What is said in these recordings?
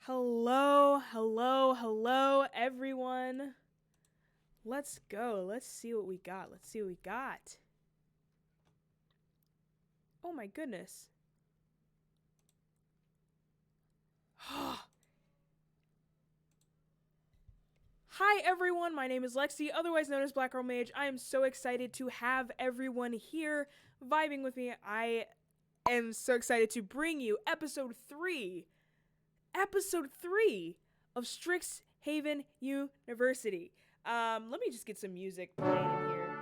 Hello, hello, hello, everyone. Let's go. Let's see what we got. Oh my goodness. Hi everyone, my name is Lexi, otherwise known as Black Girl Mage. I am so excited to have everyone here vibing with me. I am so excited to bring you episode 3 of Strixhaven University. Let me just get some music playing in here.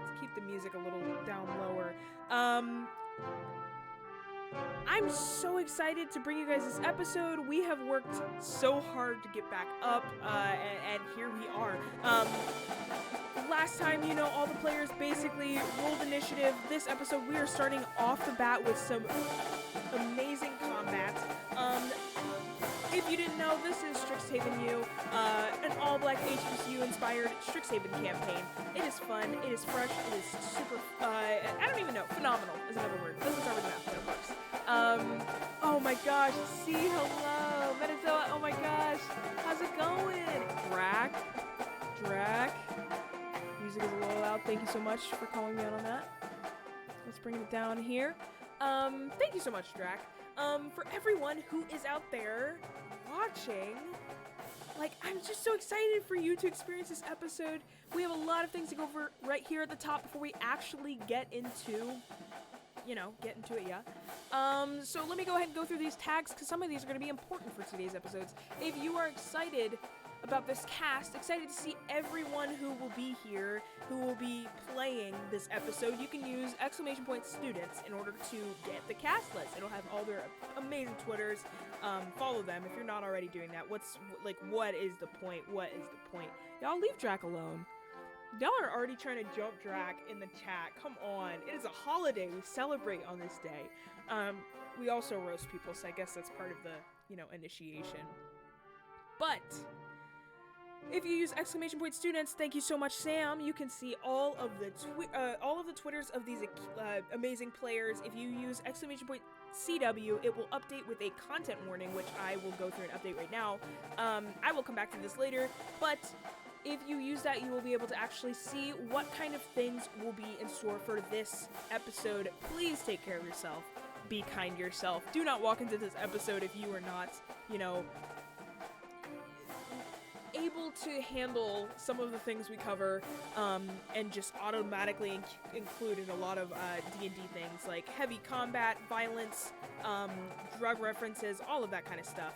Let's keep the music a little down lower. I'm so excited to bring you guys this episode. We have worked so hard to get back up, and here we are. Last time, all the players basically rolled initiative. This episode, we are starting off the bat with some amazing combat. If you didn't know, this is Strixhaven U, an all-black HBCU-inspired Strixhaven campaign. It is fun, it is fresh, it is super, I don't even know, phenomenal is another word. Doesn't start with math, but it works. Oh my gosh, see, hello, Metatoa, oh my gosh, how's it going? Drac, music is a little loud, thank you so much for calling me out on that. Let's bring it down here. Thank you so much, Drac. For everyone who is out there watching, I'm just so excited for you to experience this episode. We have a lot of things to go over right here at the top before we actually get into it, yeah. So let me go ahead and go through these tags, because some of these are going to be important for today's episodes. If you are excited about this cast, excited to see everyone who will be here, who will be playing this episode, you can use !students in order to get the cast list. It'll have all their amazing Twitters. Follow them if you're not already doing that. What is the point? Y'all leave Drac alone. Y'all are already trying to jump Drac in the chat. Come on. It is a holiday. We celebrate on this day. We also roast people, so I guess that's part of the, initiation. But if you use !students, thank you so much, Sam. You can see all of the Twitters of these amazing players. If you use !CW, it will update with a content warning, which I will go through and update right now. I will come back to this later, but if you use that, you will be able to actually see what kind of things will be in store for this episode. Please take care of yourself. Be kind to yourself. Do not walk into this episode if you are not, able to handle some of the things we cover, and just automatically include in a lot of D&D things like heavy combat, violence, drug references, all of that kind of stuff.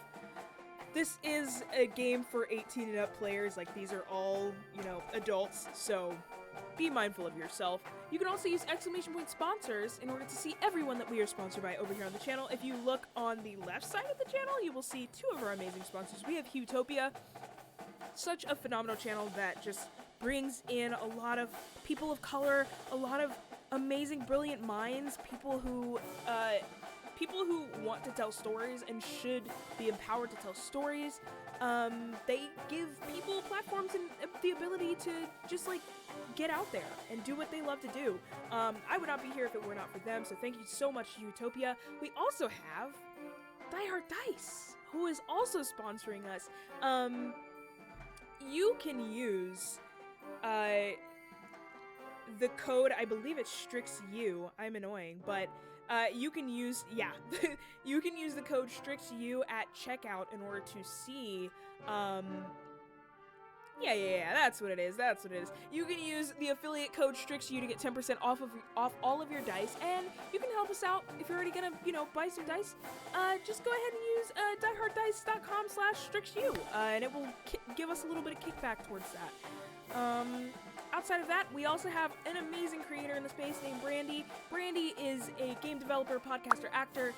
This is a game for 18 and up players. These are all, adults, so be mindful of yourself. You can also use !sponsors in order to see everyone that we are sponsored by over here on the channel. If you look on the left side of the channel, you will see 2 of our amazing sponsors. We have Utopia, such a phenomenal channel that just brings in a lot of people of color, a lot of amazing, brilliant minds, people who want to tell stories and should be empowered to tell stories. They give people platforms and the ability to just get out there and do what they love to do. I would not be here if it were not for them, so thank you so much, Utopia. We also have Die Hard Dice, who is also sponsoring us. You can use the code, I believe it's Strix U. I'm annoying, but you can use, you can use the code Strix U at checkout in order to see, that's what it is, You can use the affiliate code Strix U to get 10% off all of your dice, and you can help us out if you're already gonna, buy some dice. Just go ahead and use dieharddice.com/StrixU, and it will give us a little bit of kickback towards that. Outside of that, we also have an amazing creator in the space named Brandy. Brandy is a game developer, podcaster, actor.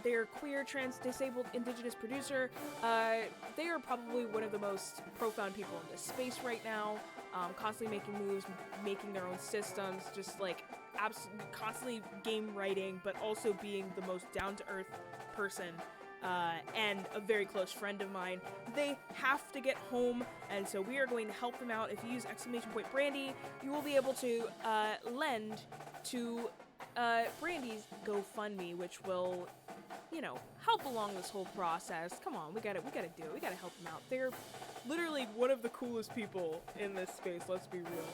They're queer, trans, disabled, indigenous producer. They are probably one of the most profound people in this space right now. Constantly making moves, making their own systems, just constantly game writing, but also being the most down-to-earth person. And a very close friend of mine. They have to get home, and so we are going to help them out. If you use !Brandy, you will be able to lend to Brandy's GoFundMe, which will, help along this whole process. Come on, we gotta do it. We gotta help them out. They're literally one of the coolest people in this space, let's be real.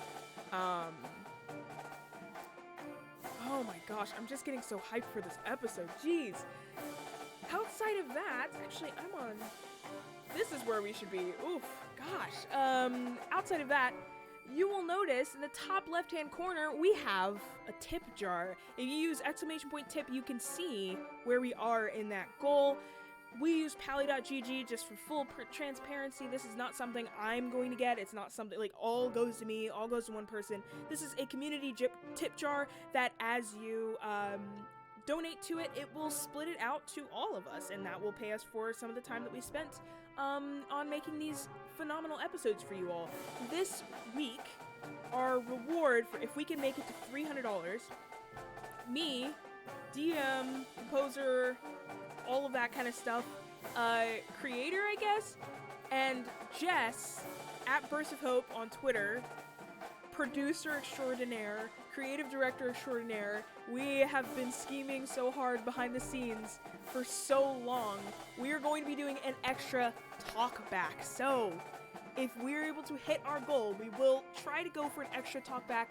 Oh my gosh, I'm just getting so hyped for this episode. Jeez. Outside of that, actually, I'm on... This is where we should be. Oof, gosh. Outside of that, you will notice in the top left-hand corner, we have a tip jar. If you use !tip, you can see where we are in that goal. We use pally.gg just for full transparency. This is not something I'm going to get. It's not something like all goes to me, all goes to one person. This is a community tip jar that as you donate to it, it will split it out to all of us, and that will pay us for some of the time that we spent on making these phenomenal episodes for you all. This week, our reward for if we can make it to $300, me, DM, composer, all of that kind of stuff, creator, I guess, and Jess, at Burst of Hope on Twitter, producer extraordinaire, creative director extraordinaire. We have been scheming so hard behind the scenes for so long. We are going to be doing an extra talk back. So if we're able to hit our goal, we will try to go for an extra talk back.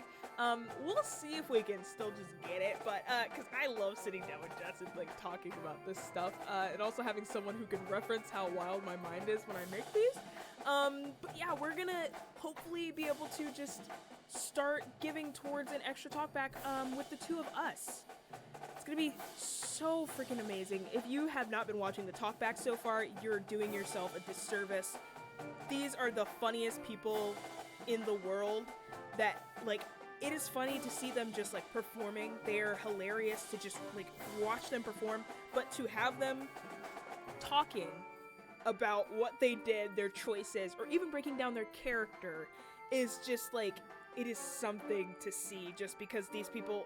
We'll see if we can still just get it, but because I love sitting down with Jess and like talking about this stuff, and also having someone who can reference how wild my mind is when I make these. But yeah, we're gonna hopefully be able to just start giving towards an extra talkback with the two of us. It's gonna be so freaking amazing. If you have not been watching the talkback so far, you're doing yourself a disservice. These are the funniest people in the world that, like, it is funny to see them just, like, performing. They're hilarious to just, like, watch them perform, but to have them talking about what they did, their choices, or even breaking down their character is just, like, it is something to see, just because these people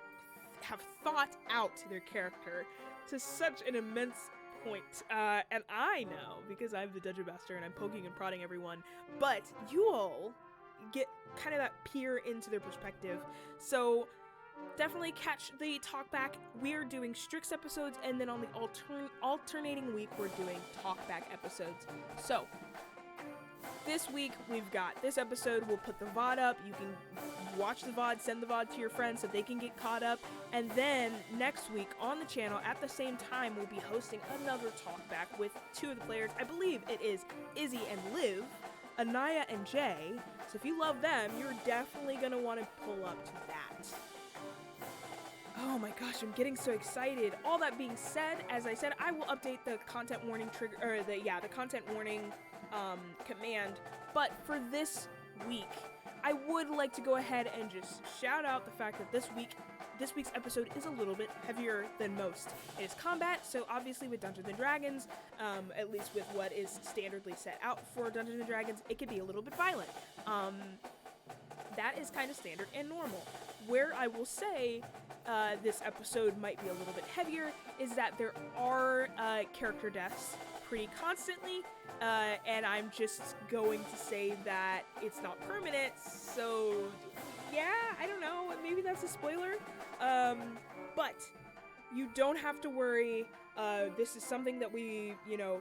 have thought out their character to such an immense point, and I know, because I'm the Dungeon Master and I'm poking and prodding everyone, but you all get kind of that peer into their perspective, so definitely catch the talkback. We're doing Strix episodes, and then on the alternating week, we're doing talkback episodes. So this week, we've got this episode. We'll put the VOD up. You can watch the VOD, send the VOD to your friends so they can get caught up. And then next week on the channel, at the same time, we'll be hosting another talkback with two of the players. I believe it is Izzy and Liv, Anaya and Jay. So if you love them, you're definitely going to want to pull up to that. Oh my gosh, I'm getting so excited. All that being said, as I said, I will update the content warning trigger, or the content warning command. But for this week, I would like to go ahead and just shout out the fact that this week's episode is a little bit heavier than most. It is combat, so obviously with Dungeons & Dragons, at least with what is standardly set out for Dungeons & Dragons, it could be a little bit violent. That is kind of standard and normal. Where I will say this episode might be a little bit heavier is that there are character deaths pretty constantly, and I'm just going to say that it's not permanent, so yeah, I don't know, maybe that's a spoiler, but you don't have to worry. This is something that we,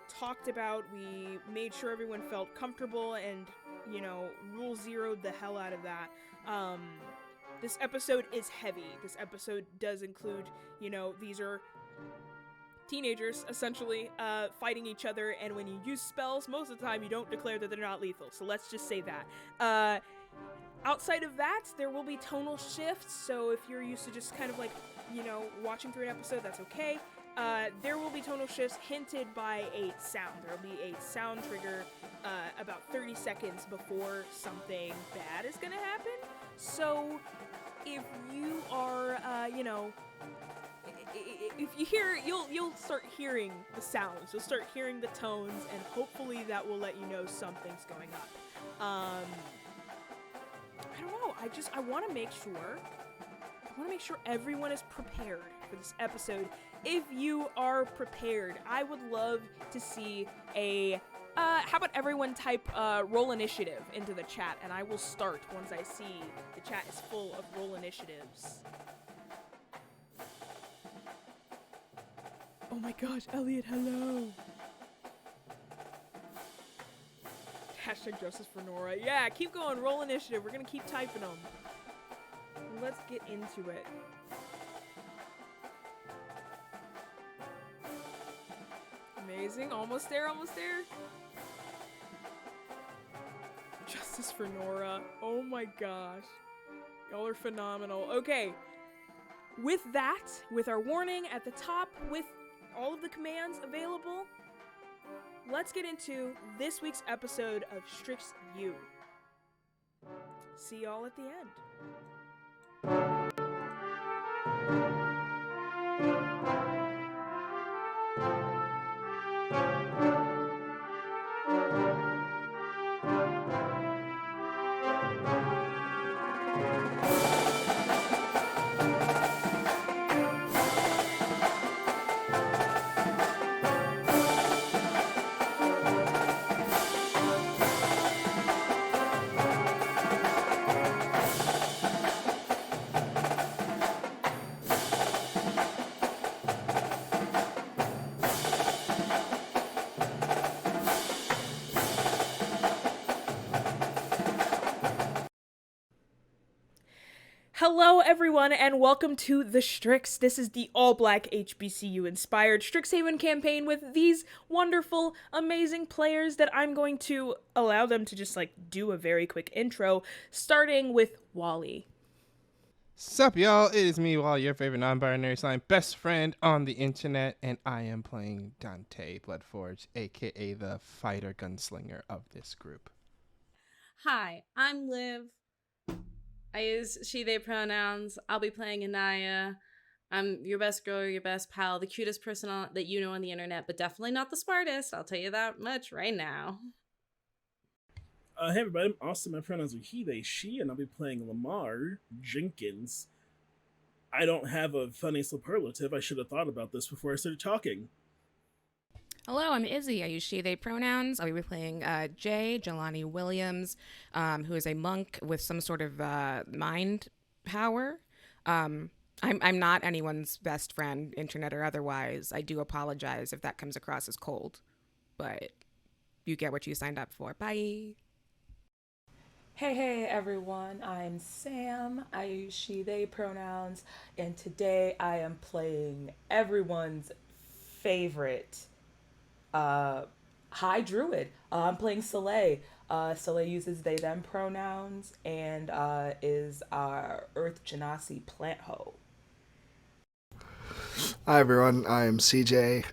talked about. We made sure everyone felt comfortable and, rule zeroed the hell out of that. This episode is heavy. This episode does include, these are teenagers, essentially, fighting each other, and when you use spells, most of the time you don't declare that they're not lethal, so let's just say that. Outside of that, there will be tonal shifts, so if you're used to just kind of like, watching through an episode, that's okay. There will be tonal shifts hinted by a sound. There will be a sound trigger about 30 seconds before something bad is gonna happen, so if you are, if you hear, you'll start hearing the sounds, you'll start hearing the tones, and hopefully that will let you know something's going up. I don't know, I want to make sure everyone is prepared for this episode. If you are prepared, I would love to see a, how about everyone type roll initiative into the chat, and I will start once I see the chat is full of roll initiatives. Oh Oh my gosh, Elliot, hello. Hashtag justice for Nora. Yeah, keep going. Roll initiative. We're gonna keep typing them. Let's get into it. Amazing. Almost there, almost there. Justice for Nora. Oh my gosh. Y'all are phenomenal. Okay. With that, with our warning at the top, with all of the commands available, let's get into this week's episode of Strix U. See y'all at the end. Hello everyone and welcome to the Strix. This is the all-black HBCU-inspired Strixhaven campaign with these wonderful, amazing players that I'm going to allow them to just do a very quick intro, starting with Wally. Sup y'all, it is me, Wally, your favorite non-binary slime best friend on the internet, and I am playing Dante Bloodforge, aka the fighter gunslinger of this group. Hi, I'm Liv. I use she, they pronouns. I'll be playing Anaya. I'm your best girl, your best pal, the cutest person that you know on the internet, but definitely not the smartest. I'll tell you that much right now. Hey everybody, I'm Austin. My pronouns are he, they, she, and I'll be playing Lamar Jenkins. I don't have a funny superlative. I should have thought about this before I started talking. Hello, I'm Izzy. I use she, they pronouns. I'll be playing Jay, Jelani Williams, who is a monk with some sort of mind power. I'm not anyone's best friend, internet or otherwise. I do apologize if that comes across as cold, but you get what you signed up for. Bye. Hey everyone, I'm Sam. I use she, they pronouns, and today I am playing everyone's favorite High Druid. I'm playing Soleil. Soleil uses they, them pronouns and is our Earth Genasi plant hoe. Hi everyone, I'm CJ.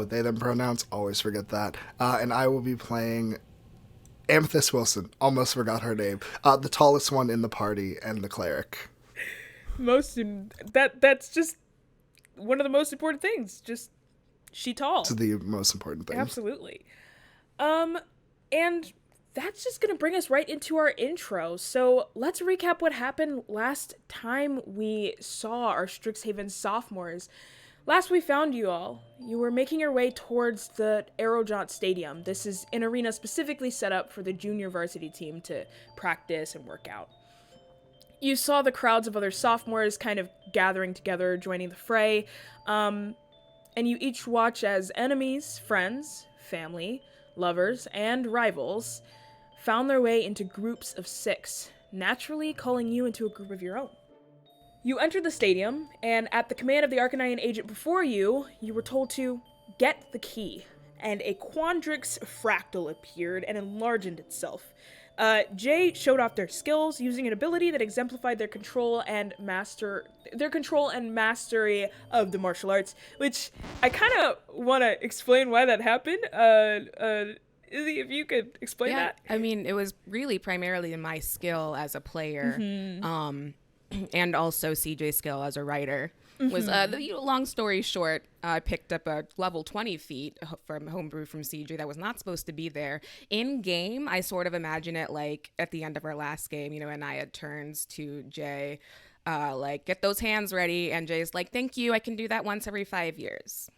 They, them pronouns, always forget that. And I will be playing Amethyst Wilson, almost forgot her name. The tallest one in the party and the cleric. That's just one of the most important things. Just she tall. It's the most important thing. Absolutely. And that's just gonna bring us right into our intro. So let's recap what happened last time we saw our Strixhaven sophomores. Last we found you all, you were making your way towards the Aerojaunt Stadium. This is an arena specifically set up for the junior varsity team to practice and work out. You saw the crowds of other sophomores kind of gathering together, joining the fray, and you each watch as enemies, friends, family, lovers, and rivals found their way into groups of 6, naturally calling you into a group of your own. You entered the stadium, and at the command of the Archanaian agent before you, you were told to get the key, and a Quandrix fractal appeared and enlarged itself. Jay showed off their skills using an ability that exemplified their control and mastery of the martial arts, which I kind of want to explain why that happened. Izzy, if you could explain that. I mean, it was really primarily my skill as a player. Mm-hmm. And also CJ's skill as a writer. Was long story short, I picked up a level 20 feat from homebrew from CJ that was not supposed to be there. In game, I sort of imagine it like at the end of our last game, Anaya turns to Jay, get those hands ready, and Jay's like, thank you, I can do that once every 5 years.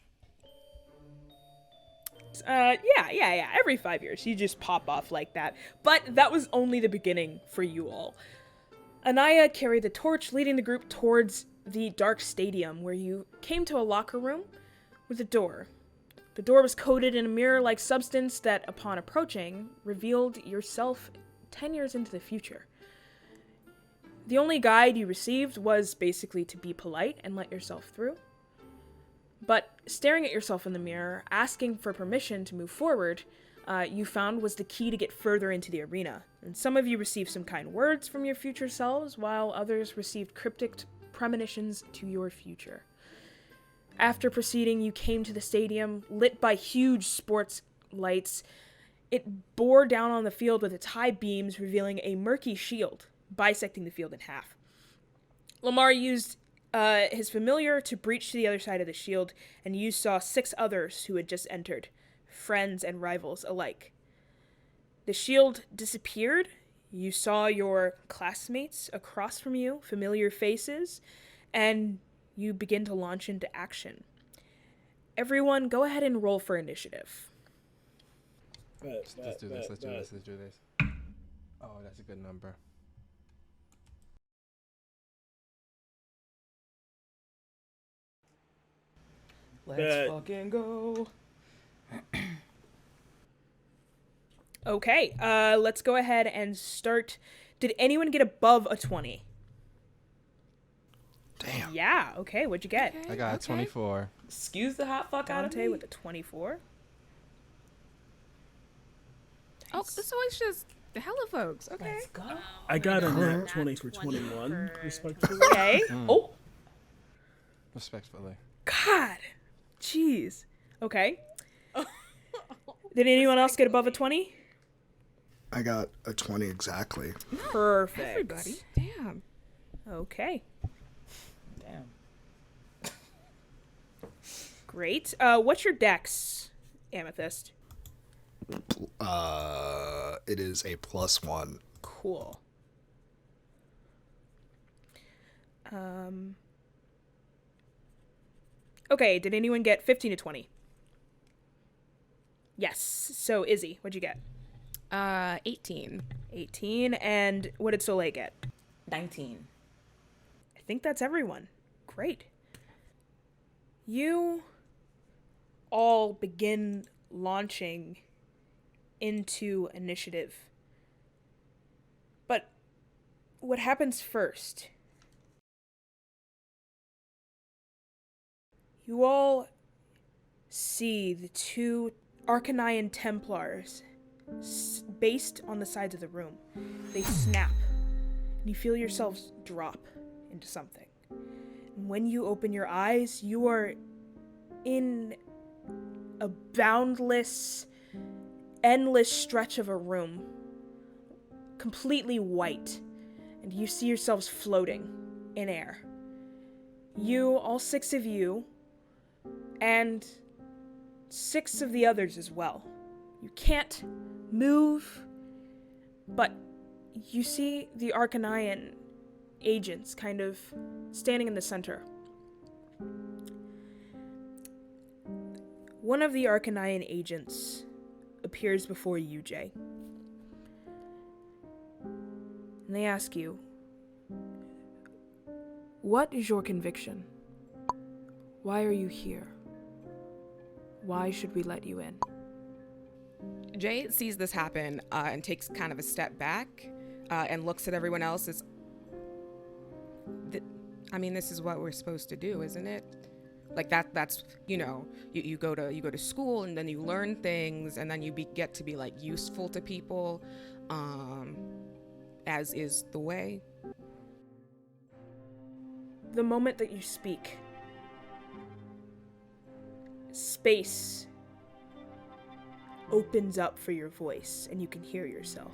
Yeah. Every 5 years, you just pop off like that. But that was only the beginning for you all. Anaya carried the torch, leading the group towards the dark stadium, where you came to a locker room with a door. The door was coated in a mirror-like substance that, upon approaching, revealed yourself 10 years into the future. The only guide you received was basically to be polite and let yourself through. But staring at yourself in the mirror, asking for permission to move forward, you found was the key to get further into the arena. And some of you received some kind words from your future selves, while others received cryptic premonitions to your future. After proceeding, you came to the stadium, lit by huge sports lights. It bore down on the field with its high beams, revealing a murky shield, bisecting the field in half. Lamar used his familiar to breach to the other side of the shield, and you saw 6 others who had just entered, friends and rivals alike. The shield disappeared. You saw your classmates across from you, familiar faces, and you begin to launch into action. Everyone, go ahead and roll for initiative. Let's do this. Oh, that's a good number. Let's fucking go. Okay, let's go ahead and start. Did anyone get above a 20? Damn. Yeah, okay, what'd you get? I got a 24. Excuse the hot fuck out of Dante me. with a 24. Oh, so it's just the hella folks. Okay. Let's go. I got a nat Nat 20 for 20 21, for- respectively. Okay. Oh, Respectfully. God. Jeez. Okay. Did anyone else get above a 20? I got a 20 exactly. Perfect. Everybody. Damn. Okay. damn. Great. What's your dex, Amethyst? It is a +1. Cool. Okay, did anyone get 15 to 20? Yes. So, Izzy, what'd you get? 18. 18. And what did Soleil get? 19. I think that's everyone. Great. You all begin launching into initiative. But what happens first? You all see the 2 Archanaian Templars based on the sides of the room. They snap, and you feel yourselves drop into something. And when you open your eyes, you are in a boundless, endless stretch of a room, completely white, and you see yourselves floating in air. You, all 6 of you, and 6 of the others as well. You can't move, but you see the Archanaian Agents kind of standing in the center. One of the Archanaian Agents appears before you, Jay. And they ask you, what is your conviction? Why are you here? Why should we let you in? Jay sees this happen and takes kind of a step back and looks at everyone else as, this is what we're supposed to do, isn't it? Like that's you go to school and then you learn things and then you get to be like useful to people, as is the way. The moment that you speak, space opens up for your voice and you can hear yourself.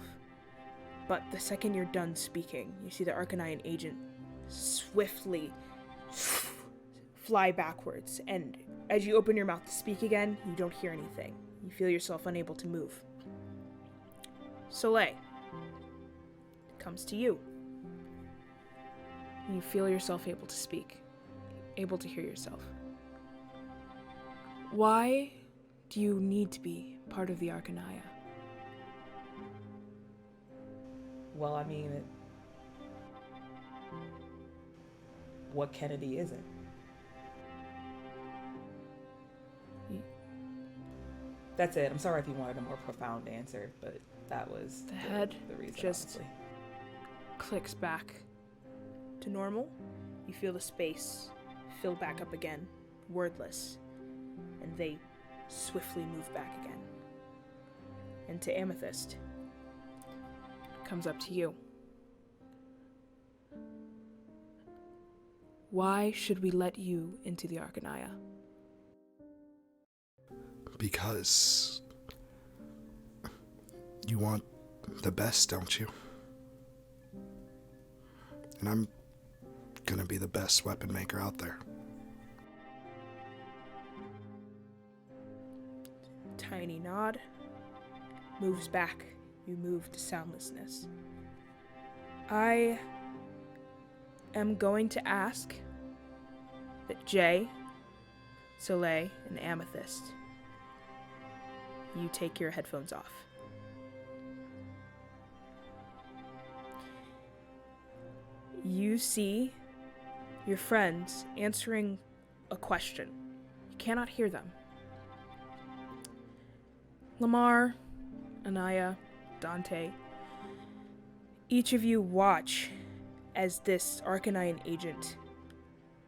But the second you're done speaking, you see the Archanaian Agent swiftly fly backwards, and as you open your mouth to speak again, you don't hear anything. You feel yourself unable to move. Soleil, it comes to you. You feel yourself able to speak, able to hear yourself. Why do you need to be part of the Archanaya? Well, what Kennedy isn't? That's it. I'm sorry if you wanted a more profound answer, but that was The head the reason, just honestly. clicks back to normal. You feel the space fill back up again, wordless, and they swiftly move back again. And to Amethyst, comes up to you. Why should we let you into the Archanaya? Because you want the best, don't you? And I'm gonna be the best weapon maker out there. Tiny nod. Moves back. You move to soundlessness. I am going to ask that Jay, Soleil, and Amethyst, you take your headphones off. You see your friends answering a question. You cannot hear them. Lamar, Anaya, Dante, each of you watch as this Archanaian agent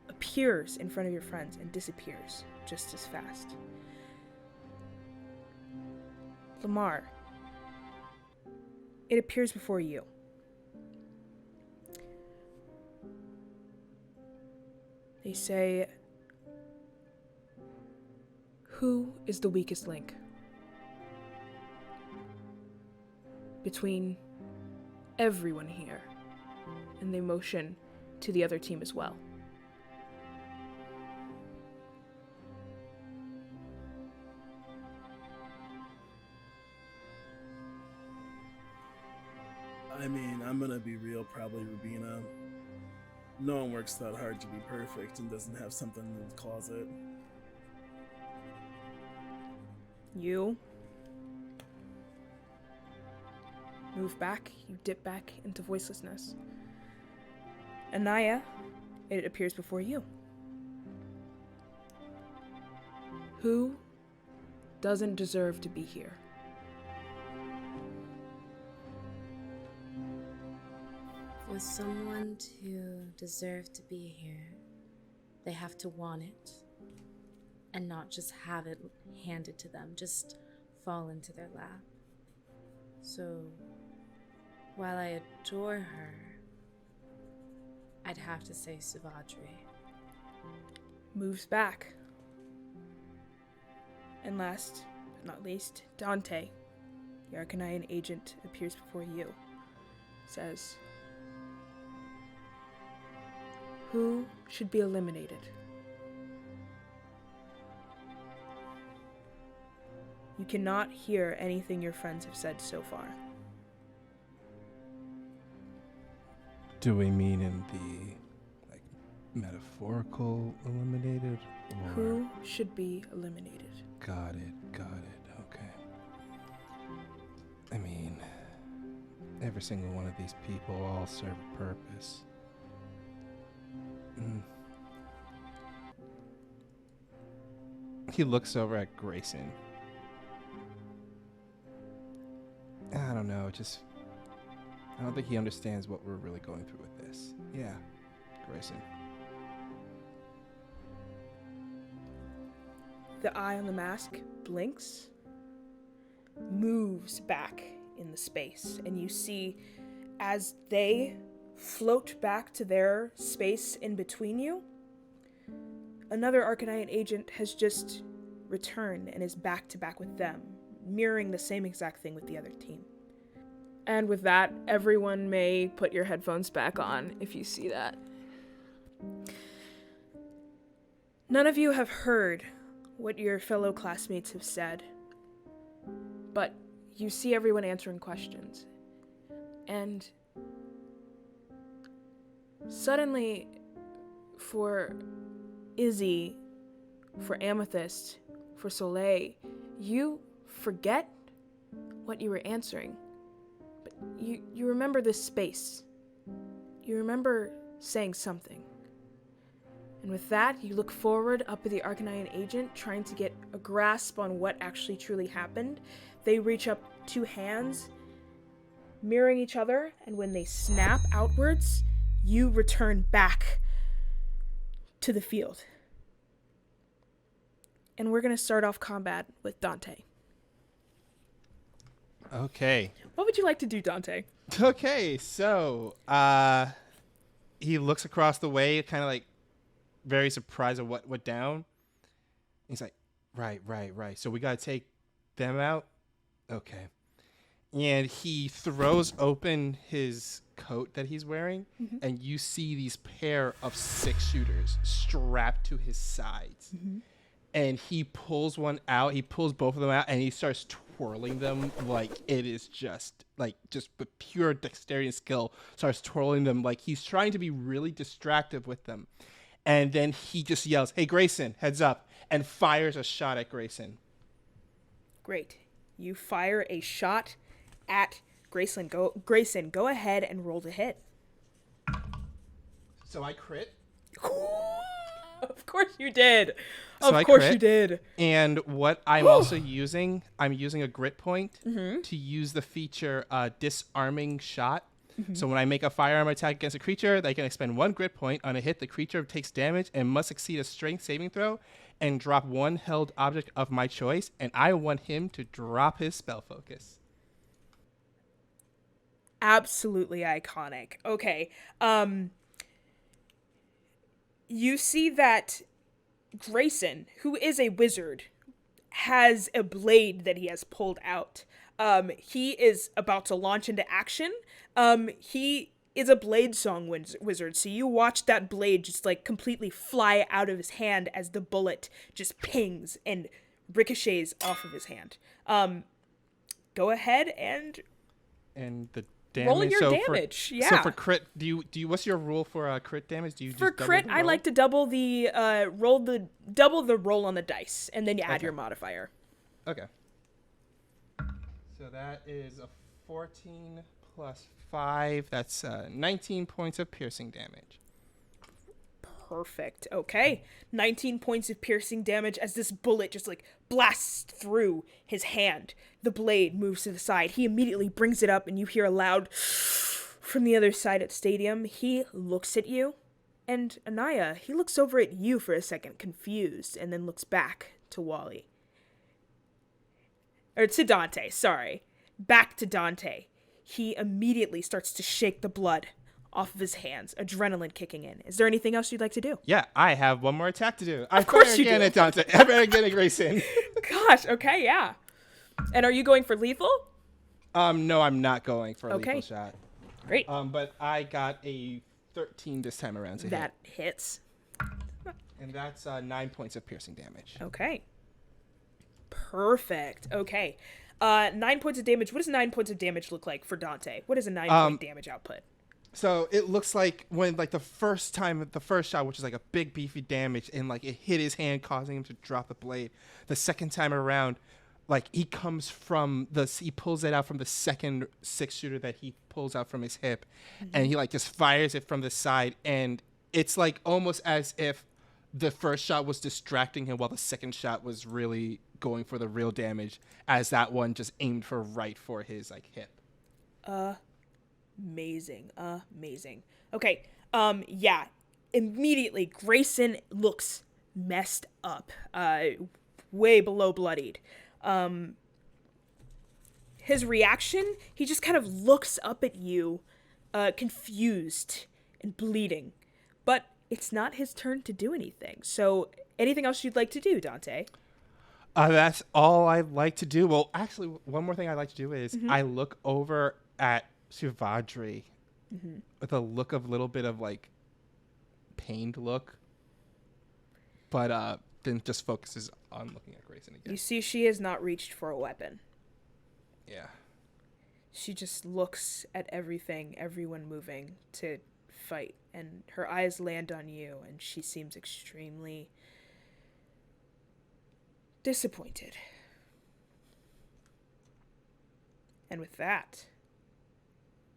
appears in front of your friends and disappears just as fast. Lamar, it appears before you. They say, who is the weakest link between everyone here? And they motion to the other team as well. I mean, I'm gonna be real, probably Rubina. No one works that hard to be perfect and doesn't have something in the closet. You move back, you dip back into voicelessness. Anaya, it appears before you. Who doesn't deserve to be here? For someone to deserve to be here, they have to want it. And not just have it handed to them, just fall into their lap. So, while I adore her, I'd have to say Suvadri. Moves back. And last but not least, Dante, the Archanaian agent, appears before you. Says, who should be eliminated? You cannot hear anything your friends have said so far. Do we mean in the, like, metaphorical eliminated? Or... Who should be eliminated? Got it, okay. I mean, every single one of these people all serve a purpose. He looks over at Grayson. I don't know, I don't think he understands what we're really going through with this. Yeah, Grayson. The eye on the mask blinks, moves back in the space, and you see as they float back to their space in between you, another Archanaian agent has just returned and is back to back with them, mirroring the same exact thing with the other team. And with that, everyone may put your headphones back on if you see that. None of you have heard what your fellow classmates have said, but you see everyone answering questions. And suddenly, for Izzy, for Amethyst, for Soleil, you forget what you were answering. But you remember this space. You remember saying something. And with that, you look forward up at the Archanaian Agent, trying to get a grasp on what actually truly happened. They reach up 2 hands, mirroring each other, and when they snap outwards, you return back to the field. And we're going to start off combat with Dante. Okay. What would you like to do, Dante? Okay, so he looks across the way, kind of like very surprised at what went down. He's like, right. So we got to take them out? Okay. And he throws open his coat that he's wearing, and you see these pair of 6-shooters strapped to his sides. And he pulls one out. He pulls both of them out, and he starts twirling them like it is just with pure dexterity and skill. Starts twirling them like he's trying to be really distractive with them. And then he just yells, "Hey, Grayson, heads up," and fires a shot at Grayson. Great. You fire a shot at Grayson. Grayson, go ahead and roll to hit. So I crit. Of course you did. So of course crit, you did. And what I'm also using, I'm using a grit point to use the feature disarming shot. So when I make a firearm attack against a creature, they can expend 1 grit point. On a hit, the creature takes damage and must succeed a strength saving throw and drop 1 held object of my choice. And I want him to drop his spell focus. Absolutely iconic. Okay. You see that Grayson, who is a wizard, has a blade that he has pulled out. He is about to launch into action. He is a blade song wizard, so you watch that blade just like completely fly out of his hand as the bullet just pings and ricochets off of his hand. Go ahead and the damage. roll your damage. So for crit, do you? What's your rule for crit damage? Do you for just crit? double the I roll? like to double the roll on the dice, and then you add your modifier. Okay. So that is a 14 plus 5. That's 19 points of piercing damage. Perfect. Okay. 19 points of piercing damage as this bullet just like blasts through his hand. The blade moves to the side. He immediately brings it up and you hear a loud from the other side of the stadium. He looks at you, and Anaya, he looks over at you for a second, confused, and then looks back to Wally. Or to Dante, sorry. Back to Dante. He immediately starts to shake the blood off of his hands, adrenaline kicking in. Is there anything else you'd like to do? Yeah, I have one more attack to do. Of course you do. It, Dante. I better get it, Grayson. Gosh, okay, yeah. And are you going for lethal? No, I'm not going for a Okay. lethal shot. Great. But I got a 13 this time around to That hits. hit. And that's 9 points of piercing damage. Okay. Perfect. Okay. 9 points of damage. What does 9 points of damage look like for Dante? What is a 9-point damage output? So it looks like when like the first shot, which is like a big beefy damage, and like it hit his hand, causing him to drop the blade. The second time around, like he pulls it out from the second 6-shooter that he pulls out from his hip, and he like just fires it from the side, and it's like almost as if the first shot was distracting him while the second shot was really going for the real damage, as that one just aimed right for his like hip. Amazing. Okay. Yeah. Immediately, Grayson looks messed up. Way below bloodied. His reaction, he just kind of looks up at you, confused and bleeding. But it's not his turn to do anything. So, anything else you'd like to do, Dante? That's all I'd like to do. Well, actually, one more thing I'd like to do is I look over at Shivadri with a look of little bit of like pained look, but then just focuses on looking at Grayson again. You see she has not reached for a weapon. Yeah. She just looks at everyone moving to fight, and her eyes land on you, and she seems extremely disappointed. And with that,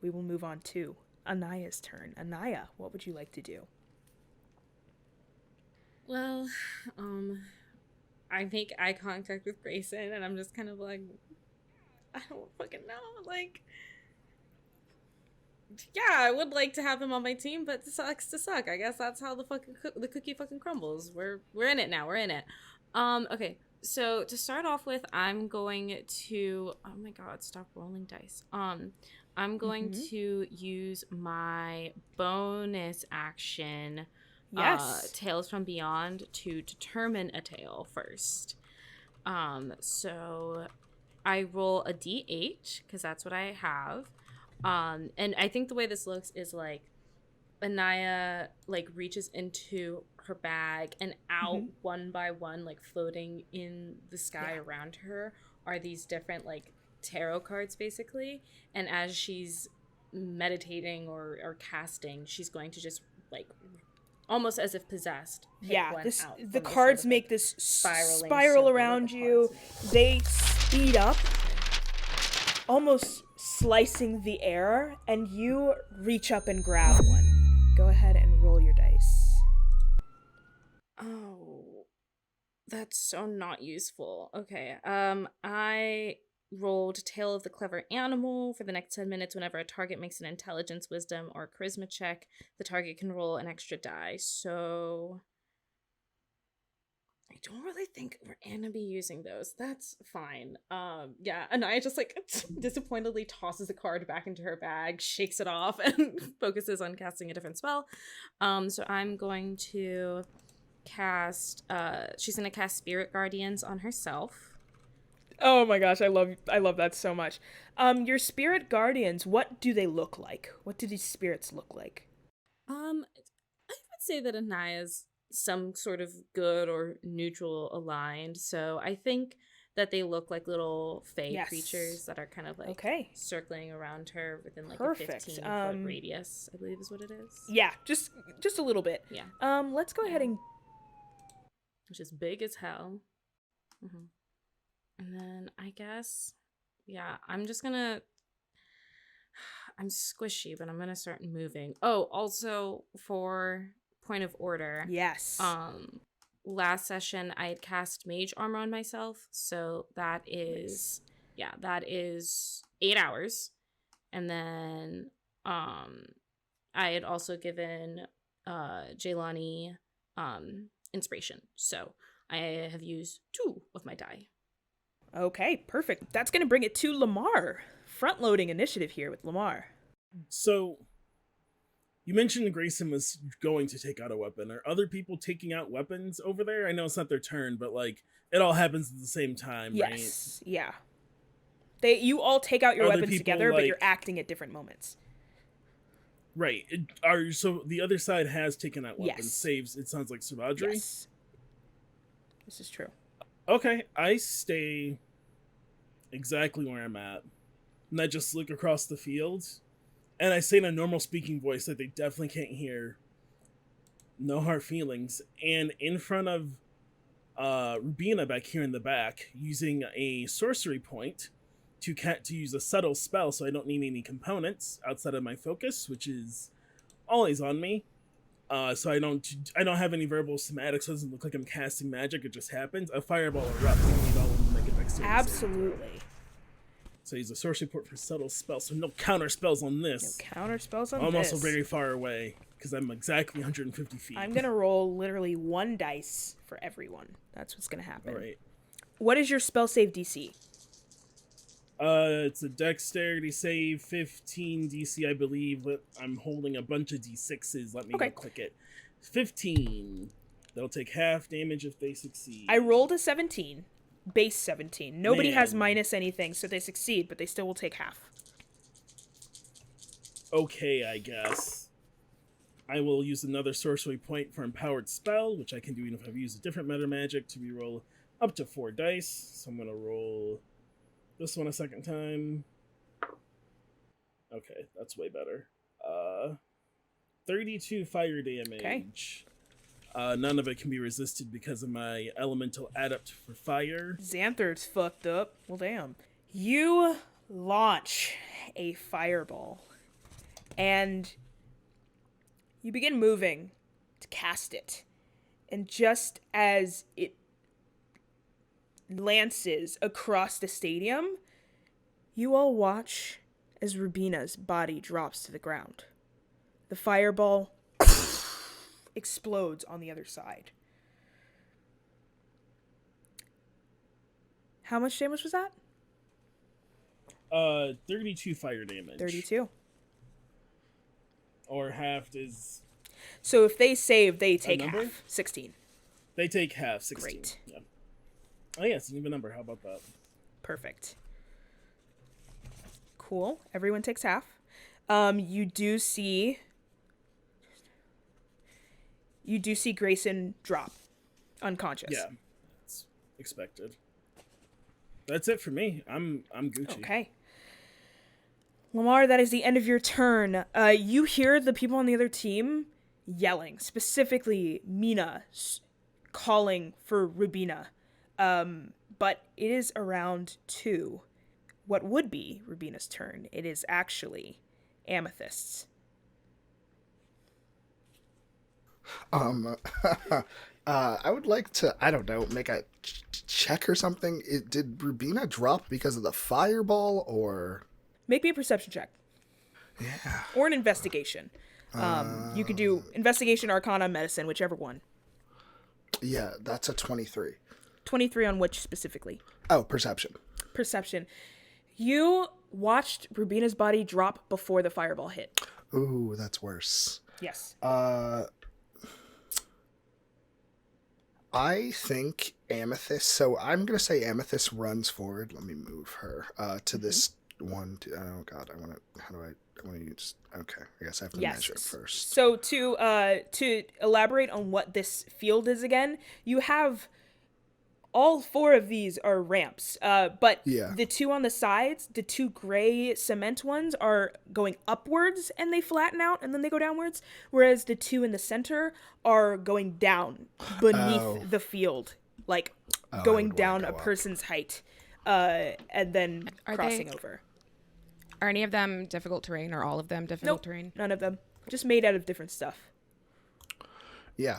we will move on to Anaya's turn. Anaya, what would you like to do? Well, I make eye contact with Grayson, and I'm just kind of like, I don't fucking know. Like, yeah, I would like to have him on my team, but it sucks to suck. I guess that's how the cookie fucking crumbles. We're in it now. We're in it. Okay. So to start off with, I'm going to. Oh my god! Stop rolling dice. I'm going to use my bonus action. Yes. Tales from Beyond to determine a tale first. So I roll a d8 because that's what I have. And I think the way this looks is like Anaya like reaches into her bag, and out one by one, like floating in the sky around her, are these different like tarot cards basically. And as she's meditating or casting, she's going to just like almost as if possessed. The cards make this spiral around you. They speed up, almost slicing the air, and you reach up and grab one. Go ahead and roll your dice. Oh, that's so not useful. Okay. I rolled Tale of the Clever Animal. For the next 10 minutes, whenever a target makes an intelligence, wisdom, or charisma check, the target can roll an extra die. So I don't really think we're gonna be using those. That's fine. Yeah, Anaya just like disappointedly tosses the card back into her bag, shakes it off, and focuses on casting a different spell. So I'm going to cast she's gonna cast Spirit Guardians on herself. Oh my gosh, I love that so much. Your spirit guardians, what do they look like? What do these spirits look like? I would say that Anaya's some sort of good or neutral aligned. So I think that they look like little fae creatures that are kind of like circling around her within like a 15-foot radius, I believe is what it is. Yeah, just a little bit. Yeah. Let's go ahead and... Which is big as hell. And then I guess, yeah, I'm just gonna... I'm squishy, but I'm gonna start moving. Oh, also for... point of order. Yes. Last session I had cast mage armor on myself, so that is that is 8 hours. And then I had also given Jaylani inspiration. So I have used 2 of my die. Okay, perfect. That's gonna bring it to Lamar. Front loading initiative here with Lamar. So you mentioned Grayson was going to take out a weapon. Are other people taking out weapons over there? I know it's not their turn, but like it all happens at the same time, right? Yes. Yeah. You all take out your weapons together, but you're acting at different moments. Right. So the other side has taken out weapons. Saves. It sounds like Savadri. Yes. This is true. Okay, I stay exactly where I'm at, and I just look across the field. And I say in a normal speaking voice that they definitely can't hear. No hard feelings. And in front of Rubina back here in the back, using a sorcery point to use a subtle spell, so I don't need any components outside of my focus, which is always on me. So I don't have any verbal schematics, so it doesn't look like I'm casting magic. It just happens. A fireball erupts. You need all of them to make a dexterity. Absolutely. So use a sorcery point for subtle spells. So no counter spells on this. No counter spells on I'm this. also very far away because I'm exactly 150 feet. I'm gonna roll literally 1 dice for everyone. That's what's gonna happen. All right. What is your spell save DC? It's a dexterity save, 15 DC, I believe, but I'm holding a bunch of D6s. Let me go click it. 15. They'll take half damage if they succeed. I rolled a 17. Base 17. Nobody has minus anything, so they succeed, but they still will take half. Okay, I guess. I will use another sorcery point for empowered spell, which I can do even if I've used a different meta magic to reroll up to 4 dice. So I'm going to roll this one a second time. Okay, that's way better. 32 fire damage. None of it can be resisted because of my elemental adept for fire. Xanther's fucked up. Well, damn. You launch a fireball, and you begin moving to cast it. And just as it lances across the stadium, you all watch as Rubina's body drops to the ground. The fireball explodes on the other side. How much damage was that? 32 fire damage. 32. Or half is... So if they save, they take number? half. 16. They take half, 16. Great. Yeah. Oh, yeah, it's an even number. How about that? Perfect. Cool. Everyone takes half. You do see Grayson drop unconscious. Yeah, it's expected. That's it for me. I'm Gucci. Okay. Lamar, that is the end of your turn. You hear the people on the other team yelling, specifically Mina calling for Rubina. But it is around 2. What would be Rubina's turn? It is actually Amethyst's. I would like to, I don't know, make a check or something. Did Rubina drop because of the fireball, or? Make me a perception check. Yeah. Or an investigation. You could do investigation, arcana, medicine, whichever one. Yeah, that's a 23. 23 on which specifically? Oh, perception. Perception. You watched Rubina's body drop before the fireball hit. Ooh, that's worse. Yes. I think Amethyst, so I'm going to say Amethyst runs forward. Let me move her to this one. Oh, God, I want to use, okay, I guess I have to measure it first. So to elaborate on what this field is again, you have all 4 of these are ramps, but the 2 on the sides, the 2 gray cement ones, are going upwards and they flatten out and then they go downwards, whereas the 2 in the center are going down beneath the field, like going down a person's height, and then crossing over. Are any of them difficult terrain, or all of them difficult terrain? None of them. Just made out of different stuff. Yeah.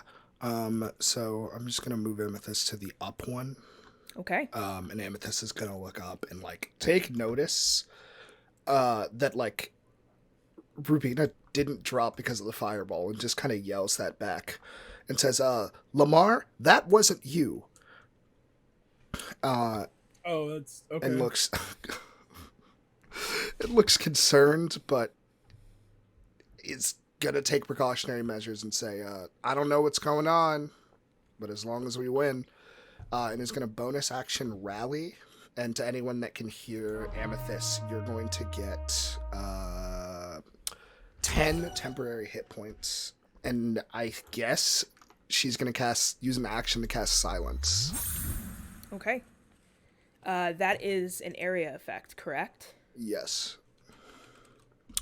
So I'm just gonna move Amethyst to the up one. Okay. And Amethyst is gonna look up and like take notice that like Rubina didn't drop because of the fireball, and just kind of yells that back and says, Lamar, that wasn't you. Oh, that's okay. And looks it looks concerned, but it's gonna take precautionary measures and say, I don't know what's going on, but as long as we win, and is gonna bonus action rally, and to anyone that can hear Amethyst, you're going to get 10 temporary hit points, and I guess she's gonna use an action to cast Silence. Okay. That is an area effect, correct? Yes.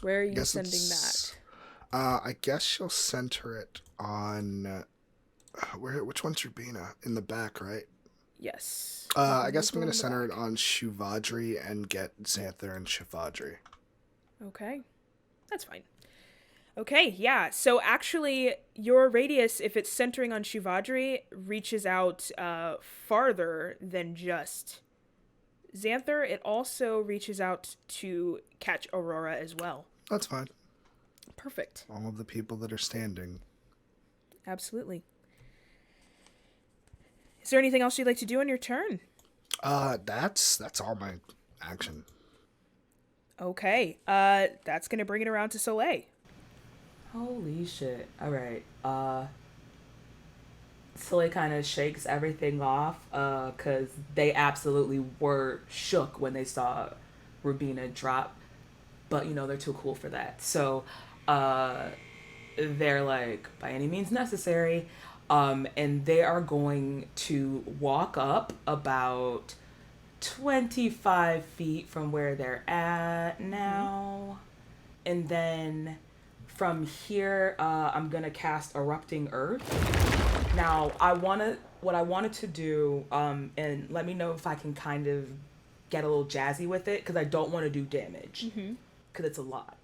Where are you sending that? I guess she'll center it on which one's Rubina? In the back, right? Yes. I guess I'm gonna center it on Shuvadri and get Xanther and Shuvadri. Okay. That's fine. Okay, yeah. So actually, your radius, if it's centering on Shuvadri, reaches out farther than just Xanther. It also reaches out to catch Aurora as well. That's fine. Perfect. All of the people that are standing. Absolutely. Is there anything else you'd like to do on your turn? That's all my action. Okay. That's gonna bring it around to Soleil. Holy shit. All right. Soleil kind of shakes everything off, because they absolutely were shook when they saw Rubina drop, but you know they're too cool for that. So, they're like, by any means necessary, and they are going to walk up about 25 feet from where they're at now, and then from here, I'm gonna cast Erupting Earth. Now, what I wanted to do, and let me know if I can kind of get a little jazzy with it, because I don't want to do damage, because it's a lot.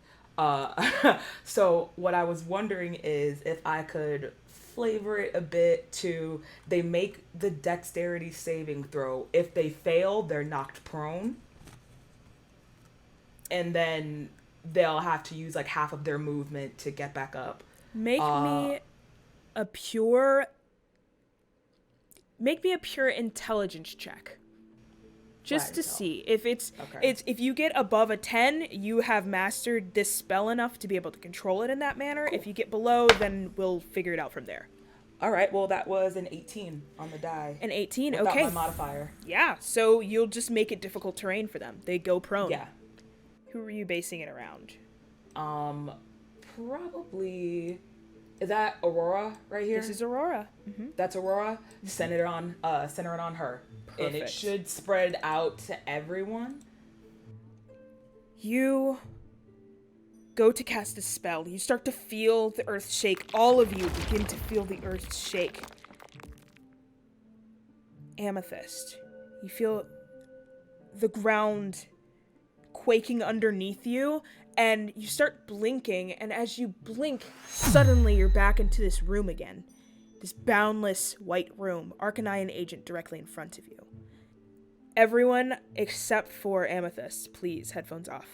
So what I was wondering is if I could flavor it a bit to they make the dexterity saving throw. If they fail, they're knocked prone. And then they'll have to use like half of their movement to get back up. Make me a pure intelligence check. Just to see if it's if you get above a 10, you have mastered this spell enough to be able to control it in that manner. Cool. If you get below, then we'll figure it out from there. All right, well that was an 18 on the die. An 18, without okay. My modifier. Yeah, so you'll just make it difficult terrain for them. They go prone. Yeah. Who are you basing it around? Probably. Is that Aurora right here? This is Aurora. Mm-hmm. That's Aurora. Center it on her. Perfect. And it should spread out to everyone. You go to cast a spell. You start to feel the earth shake. All of you begin to feel the earth shake. Amethyst, you feel the ground quaking underneath you, and you start blinking, and as you blink, suddenly you're back into this room again. This boundless white room, Archanaian Agent directly in front of you. Everyone except for Amethyst, please, headphones off.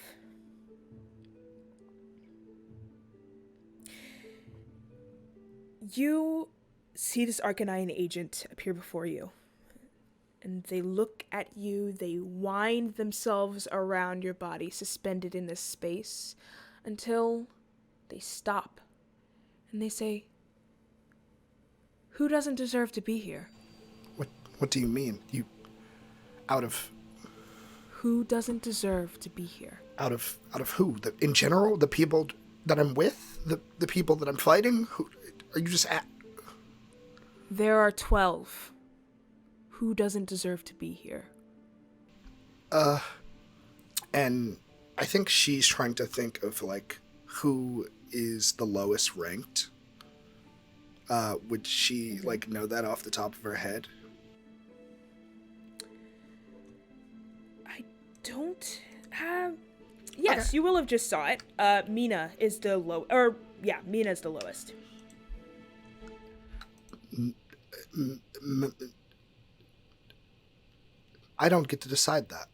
You see this Archanaian Agent appear before you. And they look at you, they wind themselves around your body, suspended in this space, until they stop. And they say, "Who doesn't deserve to be here?" What do you mean? Who doesn't deserve to be here? Out of who? In general, the people that I'm with? The people that I'm fighting? Who are you just at? There are 12. Who doesn't deserve to be here? And I think she's trying to think of, like, who is the lowest ranked. Would she, like, know that off the top of her head? I don't have... Yes, Okay. you will have just saw it. Mina is the Mina's the lowest. I don't get to decide that.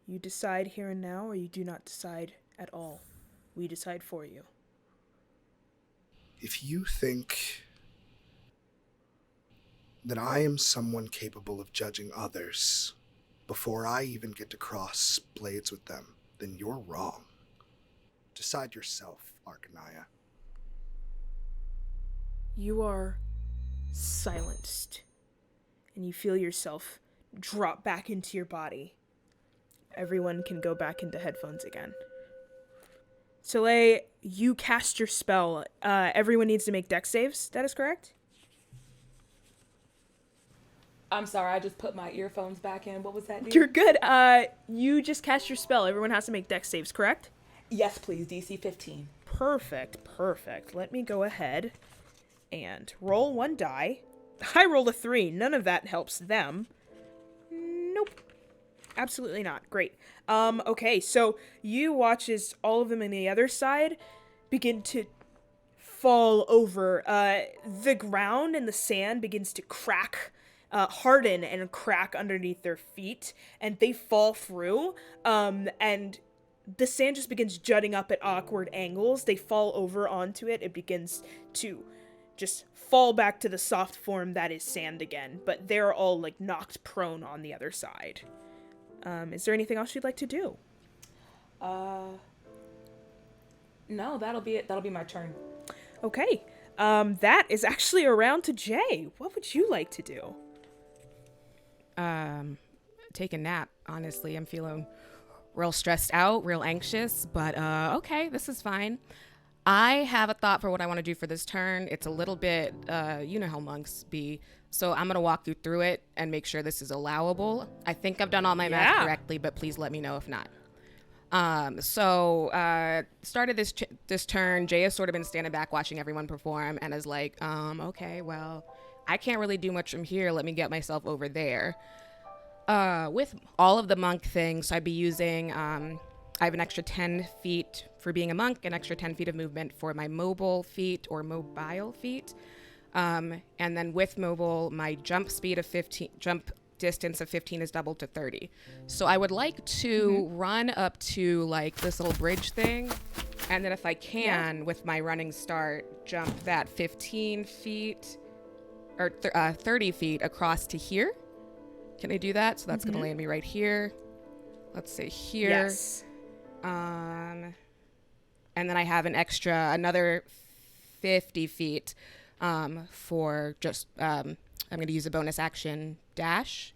You decide here and now, or you do not decide at all. We decide for you. If you think that I am someone capable of judging others before I even get to cross blades with them, then you're wrong. Decide yourself, Archanaya. You are silenced, and you feel yourself drop back into your body. Everyone can go back into headphones again. Soleil, you cast your spell. Everyone needs to make dex saves. That is correct? I'm sorry, I just put my earphones back in. What was that, dude? You're good. You just cast your spell. Everyone has to make dex saves, correct? Yes, please. DC 15. Perfect. Let me go ahead and roll one die. I rolled a 3. None of that helps them. Nope. Absolutely not. Great. Okay, so you watch as all of them on the other side begin to fall over. The ground and the sand begins to crack, harden and crack underneath their feet, and they fall through, and the sand just begins jutting up at awkward angles. They fall over onto it. It begins to just fall back to the soft form that is sand again, but they're all, like, knocked prone on the other side. Is there anything else you'd like to do? No, that'll be it. That'll be my turn. Okay. That is actually around to Jay. What would you like to do? Take a nap, honestly. I'm feeling real stressed out, real anxious, but okay, this is fine. I have a thought for what I want to do for this turn. It's a little bit, you know how monks be. So I'm going to walk you through it and make sure this is allowable. I think I've done all my math correctly, but please let me know if not. Started this turn, Jay has sort of been standing back watching everyone perform and is like, okay, well, I can't really do much from here. Let me get myself over there. With all of the monk things, so I'd be using I have an extra 10 feet for being a monk, an extra 10 feet of movement for my mobile feet or mobile feet. And then with mobile, my jump distance of 15 is doubled to 30. So I would like to run up to like this little bridge thing. And then if I can, with my running start, jump that 15 feet or 30 feet across to here. Can I do that? So that's going to land me right here. Let's say here. Yes. And then I have another 50 feet for just, I'm going to use a bonus action dash.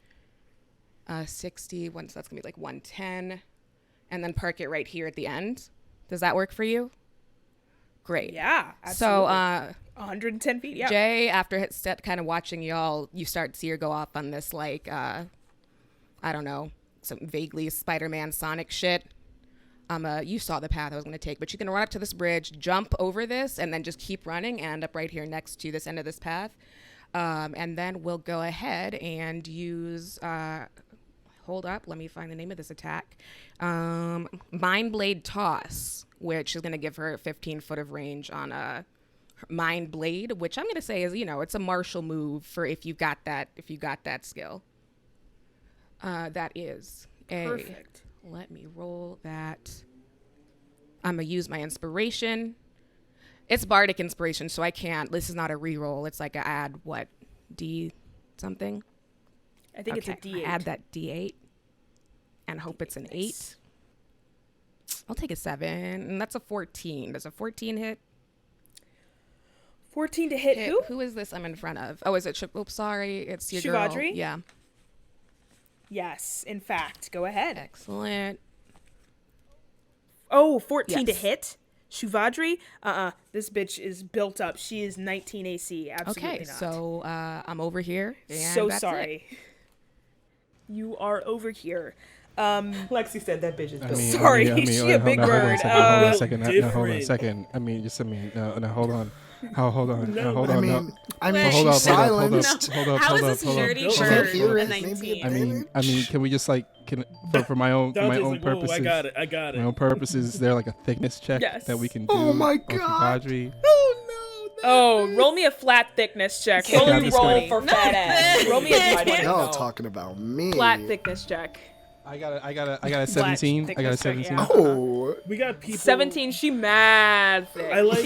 60, so that's going to be like 110. And then park it right here at the end. Does that work for you? Great. Yeah, absolutely. So, 110 feet, yeah. Jay, after kind of watching y'all, you start to see her go off on this, like, I don't know, some vaguely Spider-Man Sonic shit. You saw the path I was going to take, but she's going to run up to this bridge, jump over this, and then just keep running and end up right here next to this end of this path. And then we'll go ahead and use, hold up, let me find the name of this attack. Mind Blade Toss, which is going to give her 15 foot of range on a Mind Blade, which I'm going to say is, it's a martial move for if you got that skill. That is Perfect. Let me roll that. I'm going to use my inspiration. It's bardic inspiration, so I can't. This is not a reroll. It's like add what? D something? I think it's a D8. Add that D8 and hope it's an 8. I'll take a 7, and that's a 14. Does a 14 hit? 14 to hit who? Who is this I'm in front of? Oh, is it? Oops, sorry. It's your Shivadri? girl. Yeah. Yes, in fact. Go ahead. Excellent. Oh, 14 to Yes. hit? Shivadri? This bitch is built up. She is 19 AC. Absolutely Okay, not. so I'm over here. And So that's sorry. it. You are over here. Lexi said that bitch is built. Sorry, she a big bird. Hold on a second. Different. Hold on a second. No, hold on. Hold on. No, Hold I on. mean, Hold up, she's hold up, silenced. hold up, How hold is up, this hold up. nerdy She bird can't hear a it. Maybe 19? I mean, can we just for my own Dante's like, whoa, purposes? I got it. My own purposes, is there like a thickness check Yes. that we can do? Oh my on God. Shivadri? Oh, roll me a flat thickness check. Roll Yeah, a I'm just d20. gonna- fat ass. Roll me a I d20. Y'all talking about me. Flat thickness check. I got a 17. I got a thickness check, 17. yeah. Oh, We got people. 17. She mad thick. I like-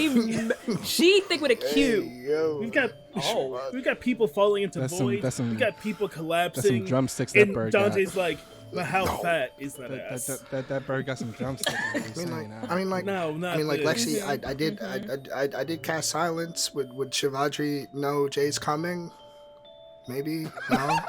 she thick with a Q. hey, yo. We've got people falling into That's void. that's some- we got people That's collapsing. some drumsticks that and bird got. Dante's like, but how fat is that ass? That bird got some drumsticks. I mean, like, No, not I mean, like this. Lexi, I did cast silence. Would Shivadri know Jay's coming? Maybe. No.